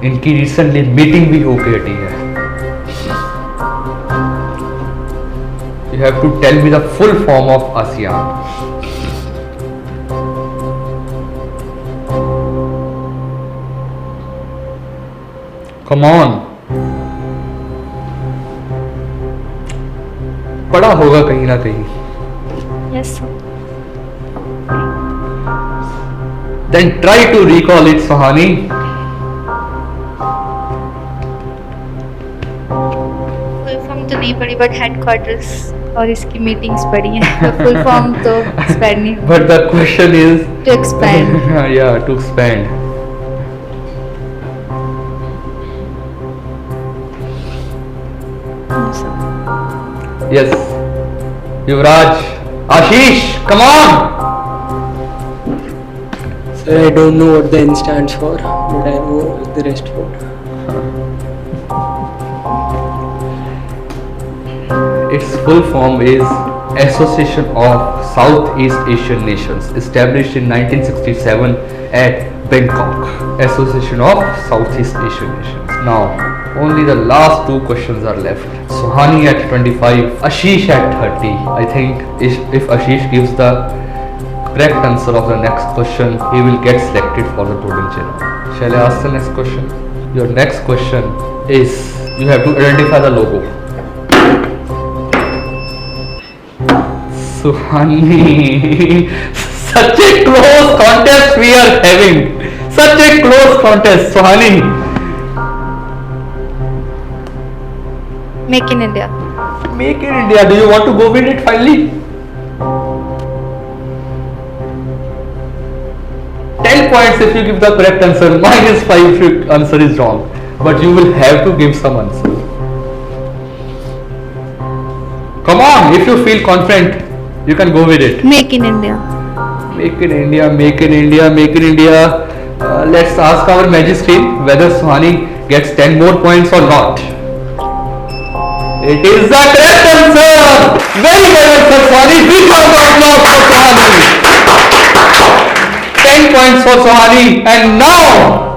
इनकी रिसेंटली मीटिंग भी होके हटी है. You have to tell me the full form of ASEAN. Come on. पढ़ा होगा कहीं ना कहीं. Yes sir. Then try to recall it, Suhani. Full form तो नहीं पढ़ी बट हेडक्वार्टर्स और इसकी मीटिंग्स पढ़ी हैं. तो फुल फॉर्म तो एक्सपैंड नहीं. But the question is To expand. yeah, to expand. No, sir. Yes. Yuvraj. Ashish, come on. Sir, I don't know what the N stands for, but I know the rest for. Its full form is Association of Southeast Asian Nations, established in 1967 at Bangkok. Association of Southeast Asian Nations. Now, only the last 2 questions are left. Suhani at 25, Ashish at 30. I think if Ashish gives the correct answer of the next question, he will get selected for the golden chair. Shall I ask the next question? Your next question is, you have to identify the logo. Suhani, such a close contest we are having. Such a close contest, Suhani. Make in India. Make in India. Do you want to go with it finally? 10 points if you give the correct answer. -5 if your answer is wrong. But you will have to give some answer. Come on, if you feel confident, you can go with it. Make in India. Make in India, make in India, make in India. Let's ask our magic screen whether Suhani gets 10 more points or not. It is the correct answer. Very well answered, Suhani. Big round of applause for Suhani. 10 points for Suhani. And now,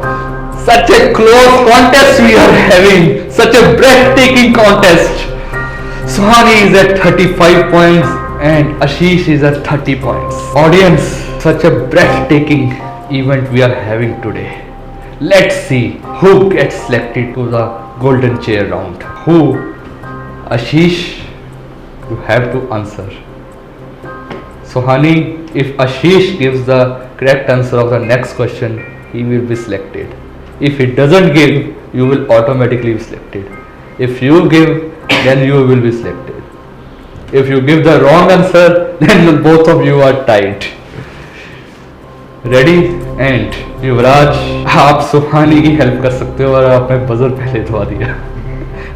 such a close contest we are having. Such a breathtaking contest. Suhani is at 35 points and Ashish is at 30 points. Audience, such a breathtaking event we are having today. Let's see who gets selected to the golden chair round. Who? Ashish, you have to answer. Suhani, if Ashish gives the correct answer of the next question, he will be selected. If he doesn't give, you will automatically be selected. If you give, then you will be selected. If you give the wrong answer, then both of you are tied. Ready? And युवराज, आप सुहानी की help कर सकते हो और आपने buzzer पहले दबा दिया.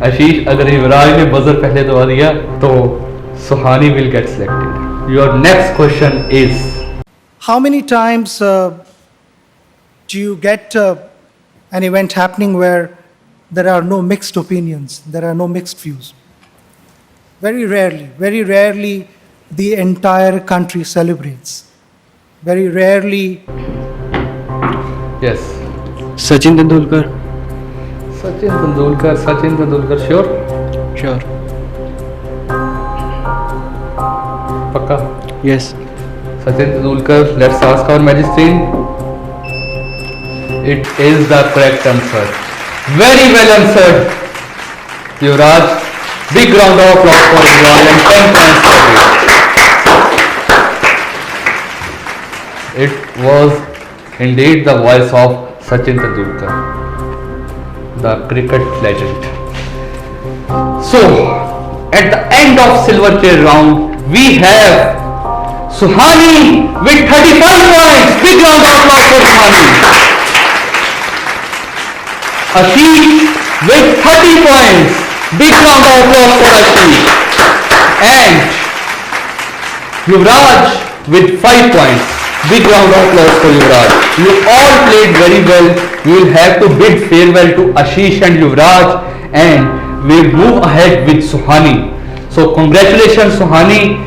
आशीष, अगर युवराज ने बजर पहले दबा दिया तो सुहानी will get selected. Your next question is, how many times do you get an event happening where there are no mixed opinions, there are no mixed views? Very rarely the entire country celebrates. Very rarely. yes, Sachin Tendulkar. Sachin Tendulkar, sure? Sure. Pakka? Yes. Sachin Tendulkar, let's ask our magician. It is the correct answer. Very well answered, Yuvraj. Big round of applause for Yuvraj and 10 points for you. It was indeed the voice of Sachin Tendulkar, the cricket legend. So, at the end of silver chair round, we have Suhani with 35 points. Big round of applause for Suhani. Ashish with 30 points. Big round of applause for Ashish. And Yuvraj with 5 points. Big round of applause for Yuvraj. You all played very well. We will have to bid farewell to Ashish and Yuvraj and we'll move ahead with Suhani. So congratulations Suhani.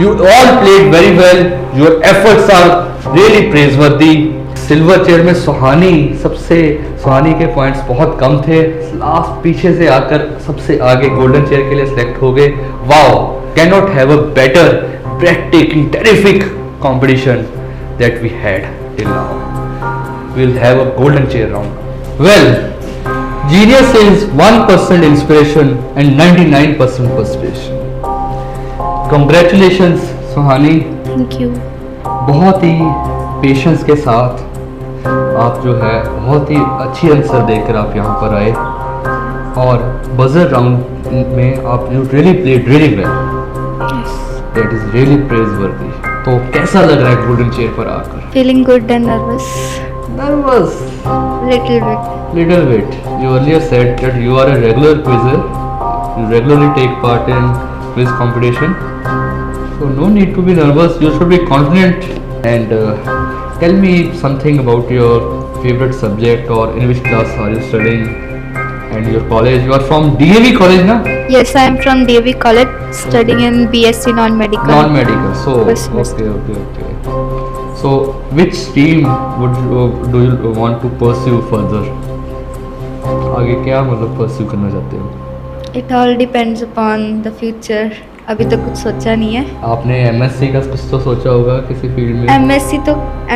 You all played very well. Your efforts are really praiseworthy. Silver chair में सुहानी के points बहुत कम थे. Last पीछे से आकर सबसे आगे golden chair के लिए सिलेक्ट हो गए. Wow, can not have a better breathtaking terrific competition that we had till now. We will have a golden chair round. Well, genius is 1% inspiration and 99% perspiration. Congratulations Suhani. Thank you. बहुत ही patience के साथ आप जो है बहुत ही अच्छी answer देकर आप यहाँ पर आए और बजर राउंड में आप you really played really well. That is really प्रेजवर्दी. तो कैसा लग रहा है गोल्डन चेयर पर आकर? Feeling good and nervous. Little bit. You earlier said that you are a regular quizzer. You regularly take part in quiz competition. So no need to be nervous. You should be confident. And tell me something about your favorite subject or in which class are you studying and your college. You are from DAV college, na? Yes, I am from DAV College, studying in BSc non-medical. Non-medical. So First semester. okay. So which stream do you want to pursue further? आगे क्या मतलब pursue करना चाहते हो? It all depends upon the future. अभी तो कुछ सोचा नहीं है. आपने MSc का कुछ तो सोचा होगा किसी फील्ड में?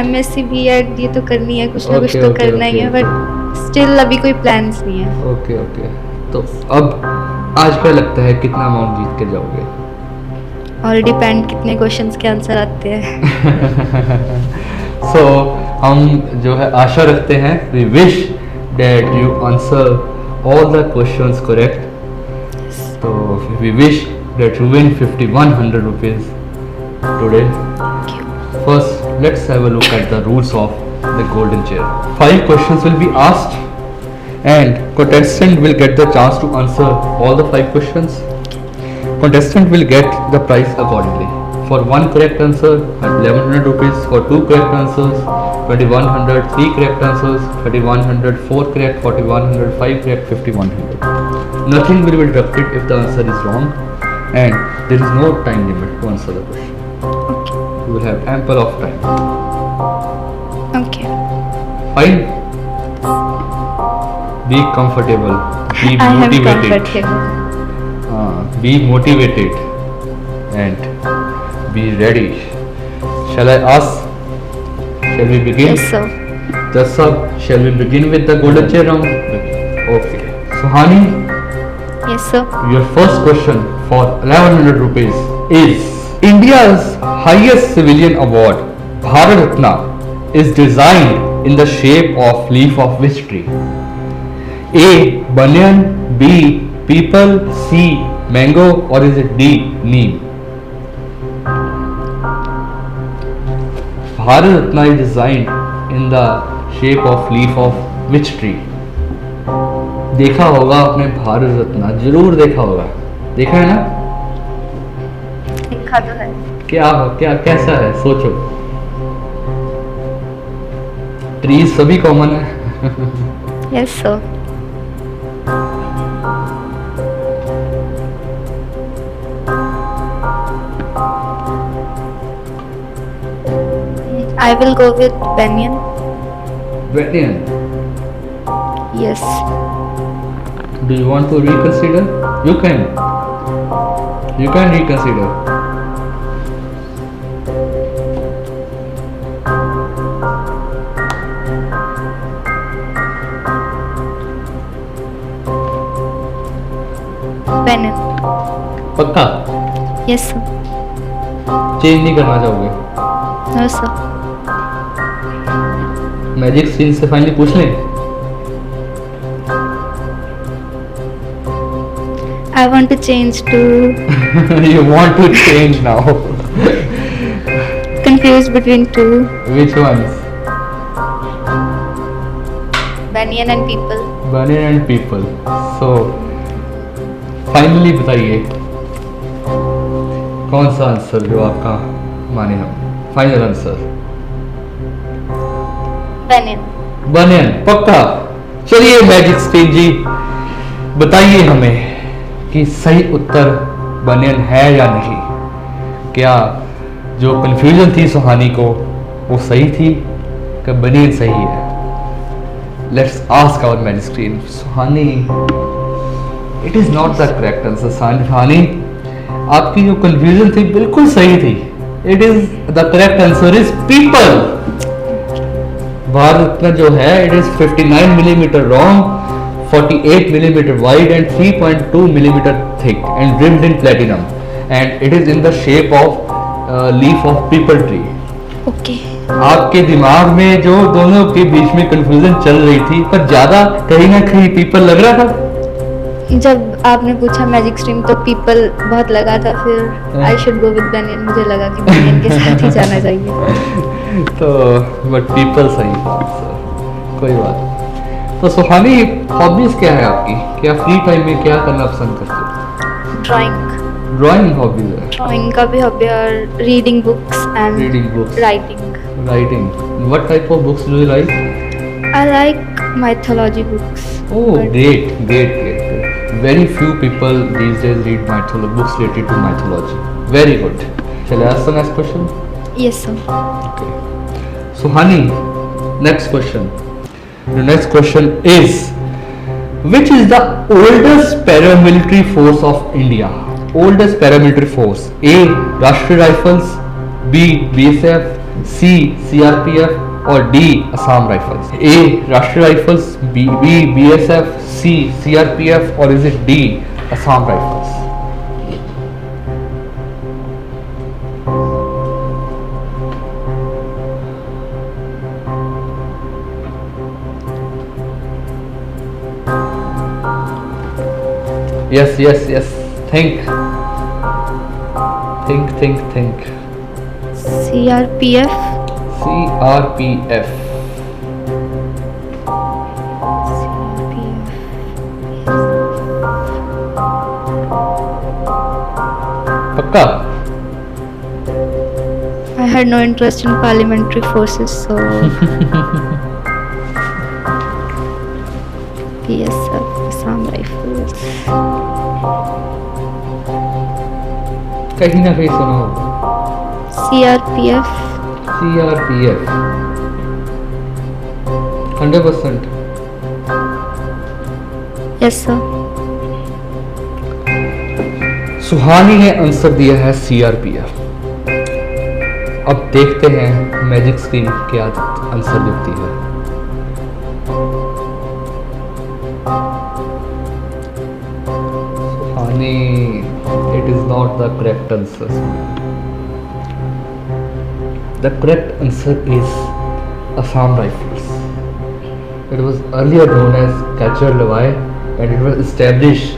MSc B.Ed ये तो करनी है, कुछ ना कुछ तो करना ही है, बट स्टिल अभी कोई प्लान्स नहीं है. ओके. तो अब आज क्या लगता है कितना अमाउंट जीत के जाओगे? ऑल डिपेंड कितने क्वेश्चंस के आंसर आते हैं. So हम जो है आशा रखते हैं, we wish that you answer all the questions correct. So we wish that you win 5100 rupees today. First, let's have a look at the rules of the golden chair. 5 questions will be asked and contestant will get the chance to answer all the 5 questions. Contestant will get the prize accordingly. For one correct answer, 1100 rupees. For two correct answers, 2100 3 correct answers, 3100 4 correct, 4100 5 correct, 5100. Nothing will be deducted if the answer is wrong, and there is no time limit to answer the question. You will have ample of time. Okay. Fine. Be comfortable. Be I am motivated. comfortable. Be motivated and be ready. Shall I ask? Shall we begin? Yes, sir. Just sir, shall we begin with the golden chair round? Okay. So Hani, Yes, sir. your first question for 1100 rupees is: India's highest civilian award, Bharat Ratna, is designed in the shape of leaf of which tree? A. Banyan, B. People, C. Mango, or is it D. Neem? Bharat Ratna is designed in the shape of leaf of which tree? देखा होगा आपने भारत रत्न, जरूर देखा होगा, देखा है ना? देखा तो है. क्या क्या कैसा है सोचो. ट्रीज सभी कॉमन है. Yes, sir. I will go with banyan. Banyan. Yes. Do you want to reconsider? You can. You can reconsider. Banyan. पक्का? Yes, sir. चेंज नहीं करना चाहोगे? No, sir. मैजिक सीन से फाइनली पूछ लें. I want to change to You want to change now? confused between two, Which ones? banyan and people. Banyan and people. So, finally बताइए कौन सा answer जो आपका माने हम. Final answer Banyan. बनियन पक्का. चलिए मैजिक स्क्रीन जी बताइए हमें कि सही उत्तर बनियन है या नहीं. क्या जो कंफ्यूजन थी सुहानी को वो सही थी कि बनियन सही है? Let's ask our magic screen. Suhani, it is not the correct answer. Suhani, आपकी जो कंफ्यूजन थी बिल्कुल सही थी. It is the correct answer is peepal. Bharat Ratna जो है it is 59 millimeter long, 48 millimeter wide and 3.2 millimeter thick and rimmed in platinum, and it is in the shape of leaf of people tree. Okay. आपके दिमाग में जो दोनों के बीच में confusion चल रही थी, पर ज्यादा कहीं ना कहीं पीपल लग रहा था. जब आपने पूछा मैजिक स्ट्रीम तो पीपल बहुत लगा था, फिर I should go with banyan. मुझे लगा कि banyan के साथ ही जाना चाहिए. तो बट पीपल सही था आंसर. कोई बात नहीं. तो सुहानी, हॉबीज क्या है आपकी? क्या फ्री टाइम में क्या करना पसंद करते हो? ड्राइंग. ड्राइंग हॉबीज है. ड्राइंग का भी हॉबी और reading books and Reading books. Writing. Writing. What type of books do you like? I like mythology books. Oh, great, great, great, great. Very few people these days read books related to mythology. Very good. Shall I ask the next question? Yes, sir. Okay. So, Hani, next question. The next question is: which is the oldest paramilitary force of India? Oldest paramilitary force. A. Rashtriya Rifles. B. BSF. C. CRPF. Or D. Assam Rifles. A. Rashtriya Rifles. B. BSF. C. CRPF. Or is it D. Assam Rifles? Yes, yes, yes. Think. Think. CRPF. CRPF. पक्का? I had no interest in parliamentary forces, so yes, sir. Assam Rifles. कहीं ना कहीं सुना होगा। CRPF. CRPF 100%। Yes, sir. सुहानी ने answer दिया है CRPF। अब देखते हैं मैजिक स्क्रीन क्या आंसर देती है। सुहानी, it is not the correct answer. The correct answer is Assam Rifles. It was earlier known as Catcher Lawai and it was established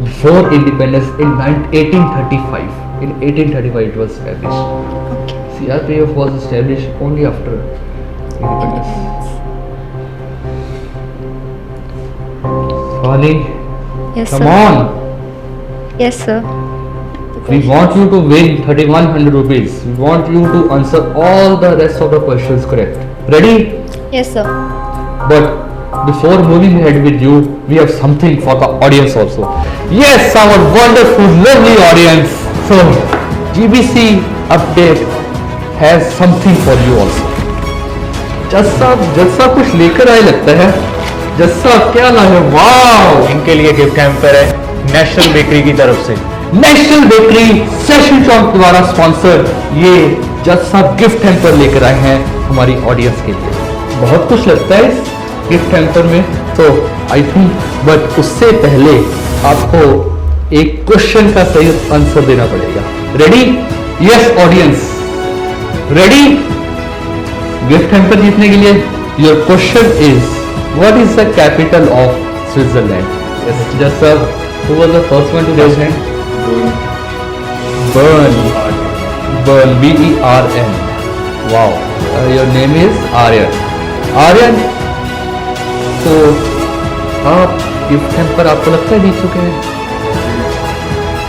before independence in 1835. In 1835 it was established. Okay. CRPF was established only after independence. Swani, Yes, come sir. on. Yes, sir. We want you to win 3100 rupees. We want you to answer all the rest of the questions correct. Ready? Yes, sir. But before moving ahead with you, we have something for the audience also. Yes, our wonderful, lovely audience. So, GBC update has something for you also. जज साहब कुछ लेकर आए लगता है। जज साहब क्या लाए? वाओ! इनके लिए गिफ्ट हैम्पर है नेशनल बेकरी की तरफ से। नेशनल बेकरी सेशन चौक द्वारा स्पॉन्सर ये जज साहब गिफ्ट हैम्पर लेकर आए हैं हमारी ऑडियंस के लिए। बहुत कुछ लगता है इस गिफ्ट हैम्पर में, तो आई थिंक बट उससे पहले आपको एक क्वेश्चन का सही आंसर देना पड़ेगा। Ready? Yes audience, ready? Gift hamper जीतने के लिए your question is what is the capital of Switzerland? Yes जज साहब, who was the first one to raise hand? Bern. Bern. B-E-R-N. Wow. Your name is Aryan. Aryan. तो आप gift hamper आपको लगता है जीत चुके हैं?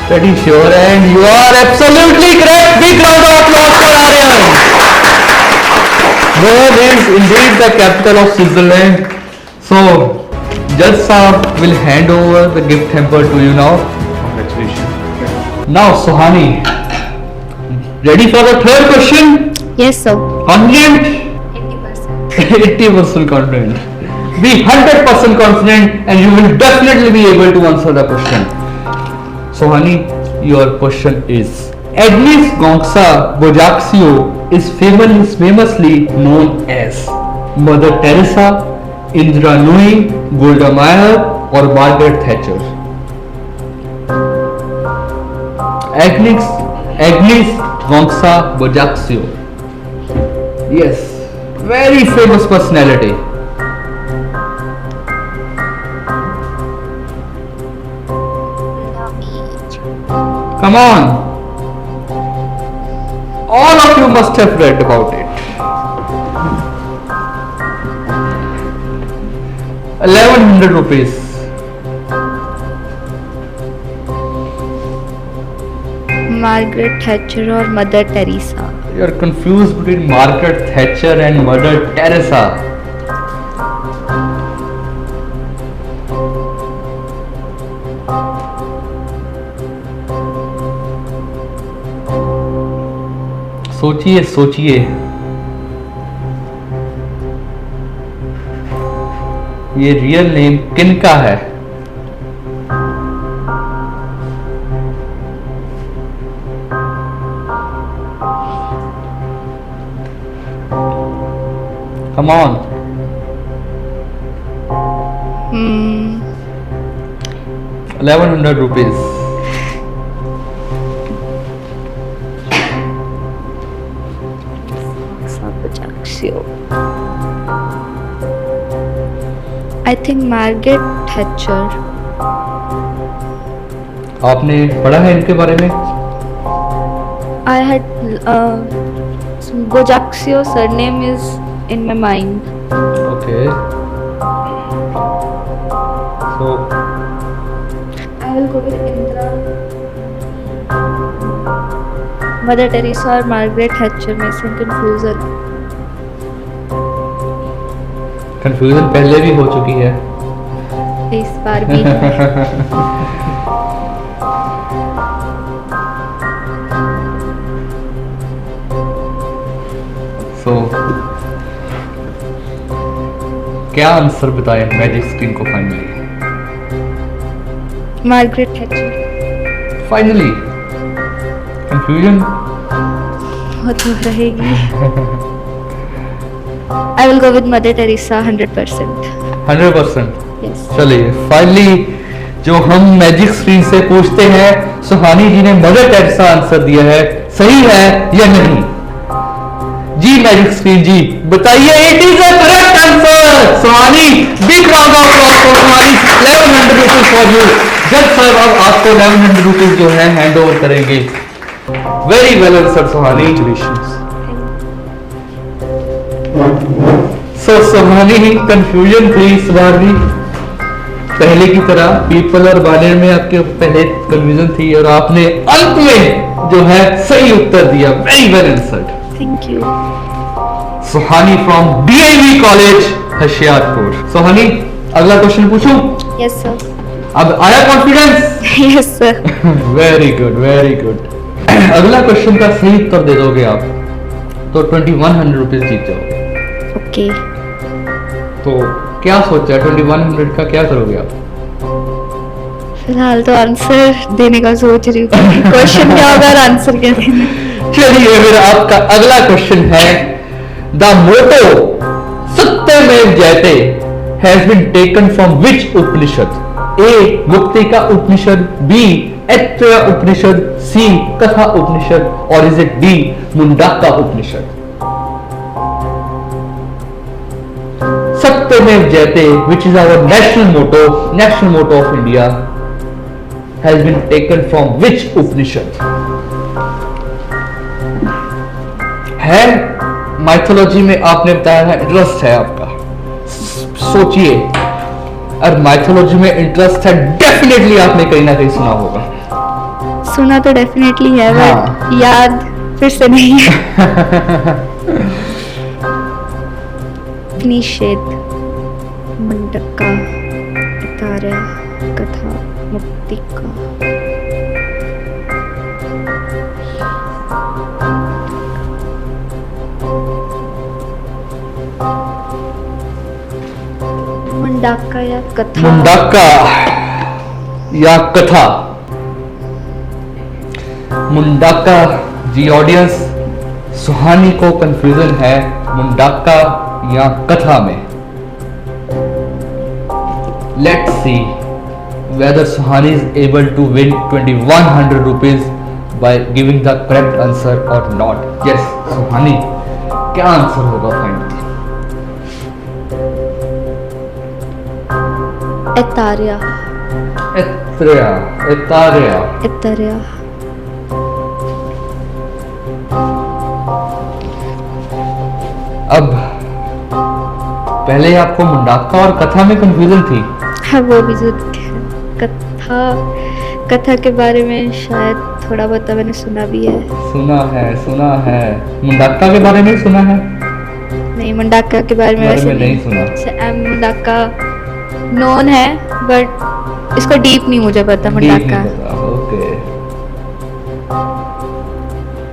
Pretty sure and you are absolutely correct. Big round of applause for Aryan. Bern is indeed the capital of Switzerland. So, Judge Saab will hand over the gift hamper to you now. Congratulations. Now, Sohani, ready for the third question? Yes, sir. Confident? 80% confident. Be 100% confident and you will definitely be able to answer the question. Sohani, your question is Agnes Gongsa Bojaxio is famously known as Mother Teresa, Indira Nooyi, Golda Meir or Margaret Thatcher? Agnes Gongsa Bojaxio. Yes, very famous personality. Come on. All of you must have read about it. 1100 rupees. Margaret Thatcher or Mother Teresa? You are confused between Margaret Thatcher and Mother Teresa. सोचिए सोचिए, ये real name किनका है? Come on. 1100 rupees. I think Margaret Thatcher. आपने पढ़ा है इनके बारे में? I had Bojaxio surname is in my mind. Okay. So I will go with Indira mother Teresa और मार्गरेट हैचर में से कंफ्यूजन पहले भी हो चुकी है। इस बार भी सो क्या आंसर बताएं मैजिक स्क्रीन को finally? Margaret Hatcher. Finally confusion वो तो रहेगी। I will go with mother Teresa 100%। 100%। Yes. चलिए फाइनली जो हम मैजिक स्क्रीन से पूछते हैं, सुहानी जी ने मदर टेरेसा आंसर दिया है। सही है या नहीं जी? मैजिक स्क्रीन जी बताइए, it is a correct answer. Suhani, big round of applause for Suhani. 1100 rupees for you. जज साहब अब आपको 1100 रुपीज जो है हैंड ओवर करेंगे। वेरी वेल आंसर सुहानी। सो सुहानी कंफ्यूजन थी इस बार भी पहले की तरह, पीपल और बानेर में आपके पहले कंफ्यूजन थी और आपने अंत में जो है सही उत्तर दिया। Very well answered. Thank you. Suhani from DIV college Hoshiarpur. Suhani अगला क्वेश्चन पूछूं? Yes sir. अब आया confidence? Yes sir. Very good very good. अगला क्वेश्चन का सही उत्तर दे दोगे आप तो 2100 रुपीज जीत जाओगे। ओके। तो क्या सोचा 2100 का क्या करोगे आप? फिलहाल तो आंसर देने का सोच रही हूँ। क्वेश्चन क्या होगा और आंसर क्या देना। चलिए फिर आपका अगला क्वेश्चन है, the motto Satyameva Jayate has been taken from which Upanishad? A Muktika Upanishad, B Aitareya Upanishad, C Katha Upanishad or is it D Mundaka Upanishad? Satyameva Jayate which is our national motto of India has been taken from which Upanishad? है माइथोलॉजी में आपने बताया है इंटरेस्ट है आपका, सोचिए और माइथोलॉजी में इंटरेस्ट है, डेफिनेटली आपने कहीं ना कहीं सुना होगा। सुना तो डेफिनेटली है हाँ। बट याद फिर से नहीं है। निषेध, मुंडका, ऐत्रेय, कथा, मुक्तिका। मुंडाका या कथा? मुंडाका या कथा? मुंडाका जी ऑडियंस, सुहानी को कंफ्यूजन है मुंडाका या कथा में। Let's see whether Suhani is able to win 2100 rupees by giving the correct answer or not. Yes, Suhani, क्या आंसर होगा फाइनली? ऐत्रेय। ऐत्रेय, ऐत्रेय। ऐत्रेय। अब पहले आपको मुंडाका और कथा में कंफ्यूजन थी। हाँ वो भी जो कथा के बारे में शायद थोड़ा बहुत मैंने सुना भी है। सुना है। मुंडाका के बारे में सुना है? नहीं, मुंडाका के बारे में वैसे नहीं सुना। मुंडाका नोन है बट इसको डीप नहीं मुझे पता। मुंडाका। ओके।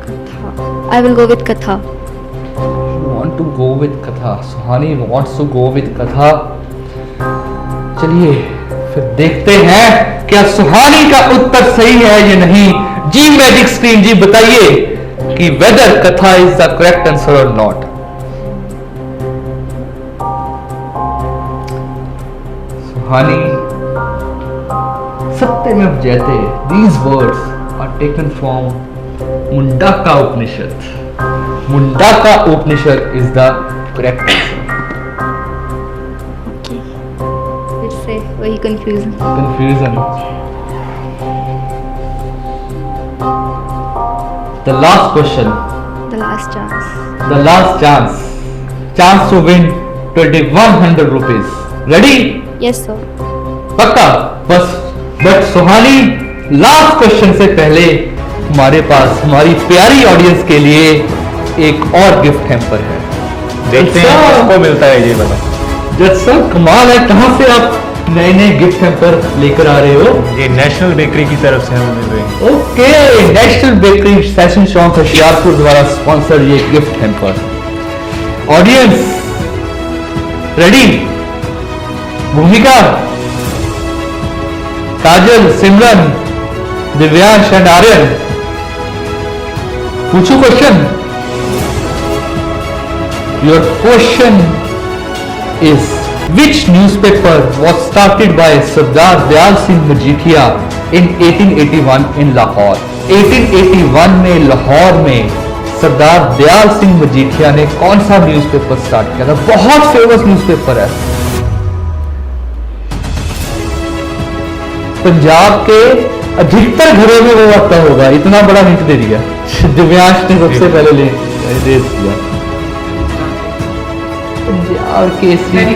कथा। आई विल गो विद कथा। Want to go with कथा? सुहानी wants to go with कथा। चलिए फिर देखते हैं क्या सुहानी का उत्तर सही है या नहीं। जी मैजिक स्क्रीन जी बताइए कि whether कथा is the correct answer or not. सुहानी, सत्यमेव जयते, these words are taken from मुंडाका Upanishad. मुंडाका Upanishad is the correct answer. फिर से वही confusion. The last question. The last chance. The last chance. Chance to win 2100 rupees. Ready? Yes sir. पक्का? बस but Suhani last question से पहले हमारे पास हमारी प्यारी ऑडियंस के लिए एक और गिफ्ट हैम्पर है। देखते हैं किसको मिलता है ये वाला। जज साहब कमाल है, कहाँ से आप नए नए गिफ्ट हैम्पर लेकर आ रहे हो? ये नेशनल बेकरी की तरफ से हमें मिल रही है। ओके, नेशनल बेकरी सेशन चौक होशियारपुर द्वारा स्पॉन्सर ये गिफ्ट हैम्पर। Audience ready? भूमिका, काजल, सिमरन, दिव्यांश एंड आर्यन, पूछू question? Your question is which newspaper was started by Sardar Dayal Singh Majithia in 1881 in Lahore? 1881 में लाहौर में सरदार दयाल सिंह मजीठिया ने कौन सा न्यूज़पेपर स्टार्ट किया था? बहुत फेमस न्यूज़पेपर है, पंजाब के अधिकतर घरों में वो आता होगा, इतना बड़ा हिंट दे दिया। दिव्यांश ने सबसे पहले दे दिया। पंजाब केसरी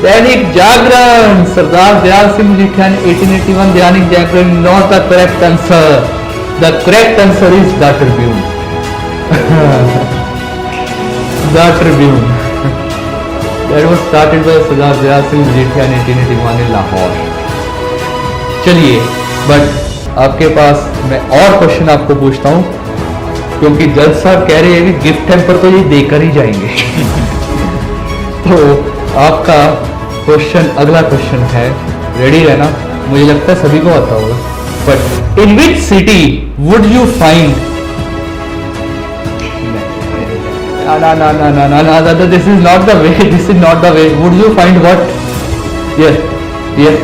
दैनिक जागरण, सरदार दयाल सिंह मजीठिया ने 1881 Dainik Jagran, not the correct answer. The correct answer is the Tribune. The Tribune that was started by Sardar Dayal Singh Majithia in 1881 in Lahore. चलिए, बट आपके पास मैं और क्वेश्चन आपको पूछता हूं, क्योंकि जज साहब कह रहे हैं कि गिफ्ट हैम्पर तो ये देकर ही जाएंगे। तो आपका क्वेश्चन, अगला क्वेश्चन है, रेडी रहना, मुझे लगता है सभी को आता होगा। But in which city would you find, this is not the way, this is not the way, would you find what? Yes yes,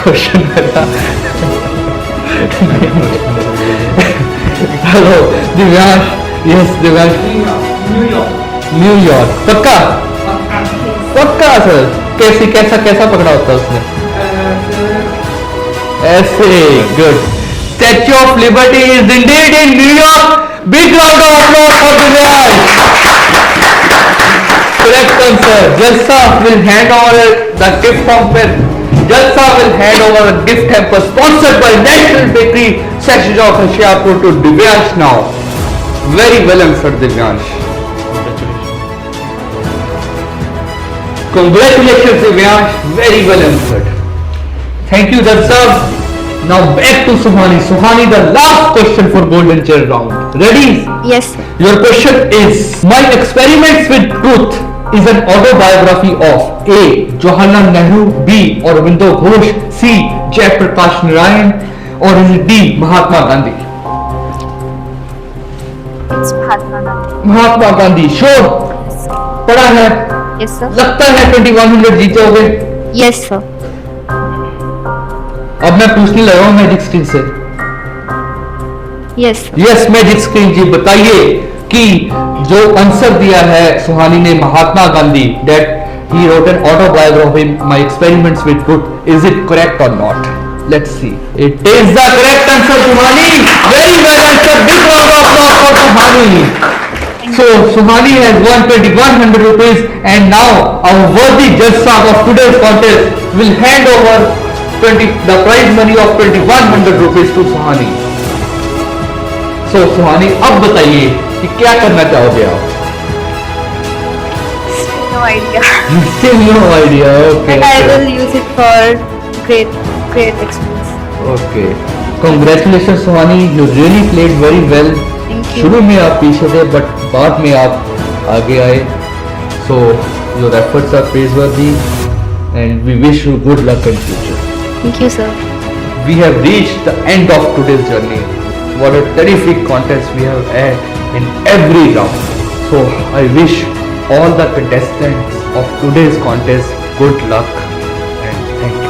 question था। Hello Divyansh, yes Divyansh, New York, पक्का? पक्का सर? कैसा कैसा पकड़ा होता है उसने? ऐसे, good. Statue of liberty is Indeed in New York. Big round of applause for Divyansh. Correct answer. जज साहब will hand over the gift hamper. Judge Sir will hand over a gift hamper sponsored by National Bakery, Section of Hoshiarpur to Divyansh now. Very well answered, Divyansh. Congratulations, Divyansh. Very well answered. Thank you, Judge Sir. Now back to Suhani. Suhani, the last question for Golden Chair round. Ready? Yes. Your question is: My experiments with truth is an autobiography of A. Jawaharlal Nehru, B. Aurobindo Ghosh, C. Jayaprakash Narayan, or is it D. Mahatma Gandhi? It's Mahatma Gandhi. Mahatma Gandhi, sure? पढ़ा है? Yes sir. लगता है 2100 जीतोगे? Yes sir. अब मैं पूछने लगा हूँ magic screen से। Yes sir. Yes magic screen ji, बताइए कि जो आंसर दिया है सुहानी ने, Mahatma Gandhi, that he wrote an autobiography my experiments with truth, is it correct or not? Let's see. It is the correct answer Suhani. Very well answer. Big round of applause for Suhani. So Suhani has won 2100 rupees, and now our worthy judge sahab of today's contest will hand over the prize money of 2100 rupees to Suhani. So Suhani, अब बताइए कि क्या करना चाहोगे आप? No idea. Still no idea. Okay. But I will use it for great experience. Okay. Congratulations Suhani, you really played very well. Thank you. शुरू में आप पीछे थे, बट बाद में आप आगे आए. So your efforts are praiseworthy, and we wish you good luck in future. Thank you sir. We have reached the end of today's journey. What a terrific contest we have had in every round. So I wish all the contestants of today's contest good luck and thank you.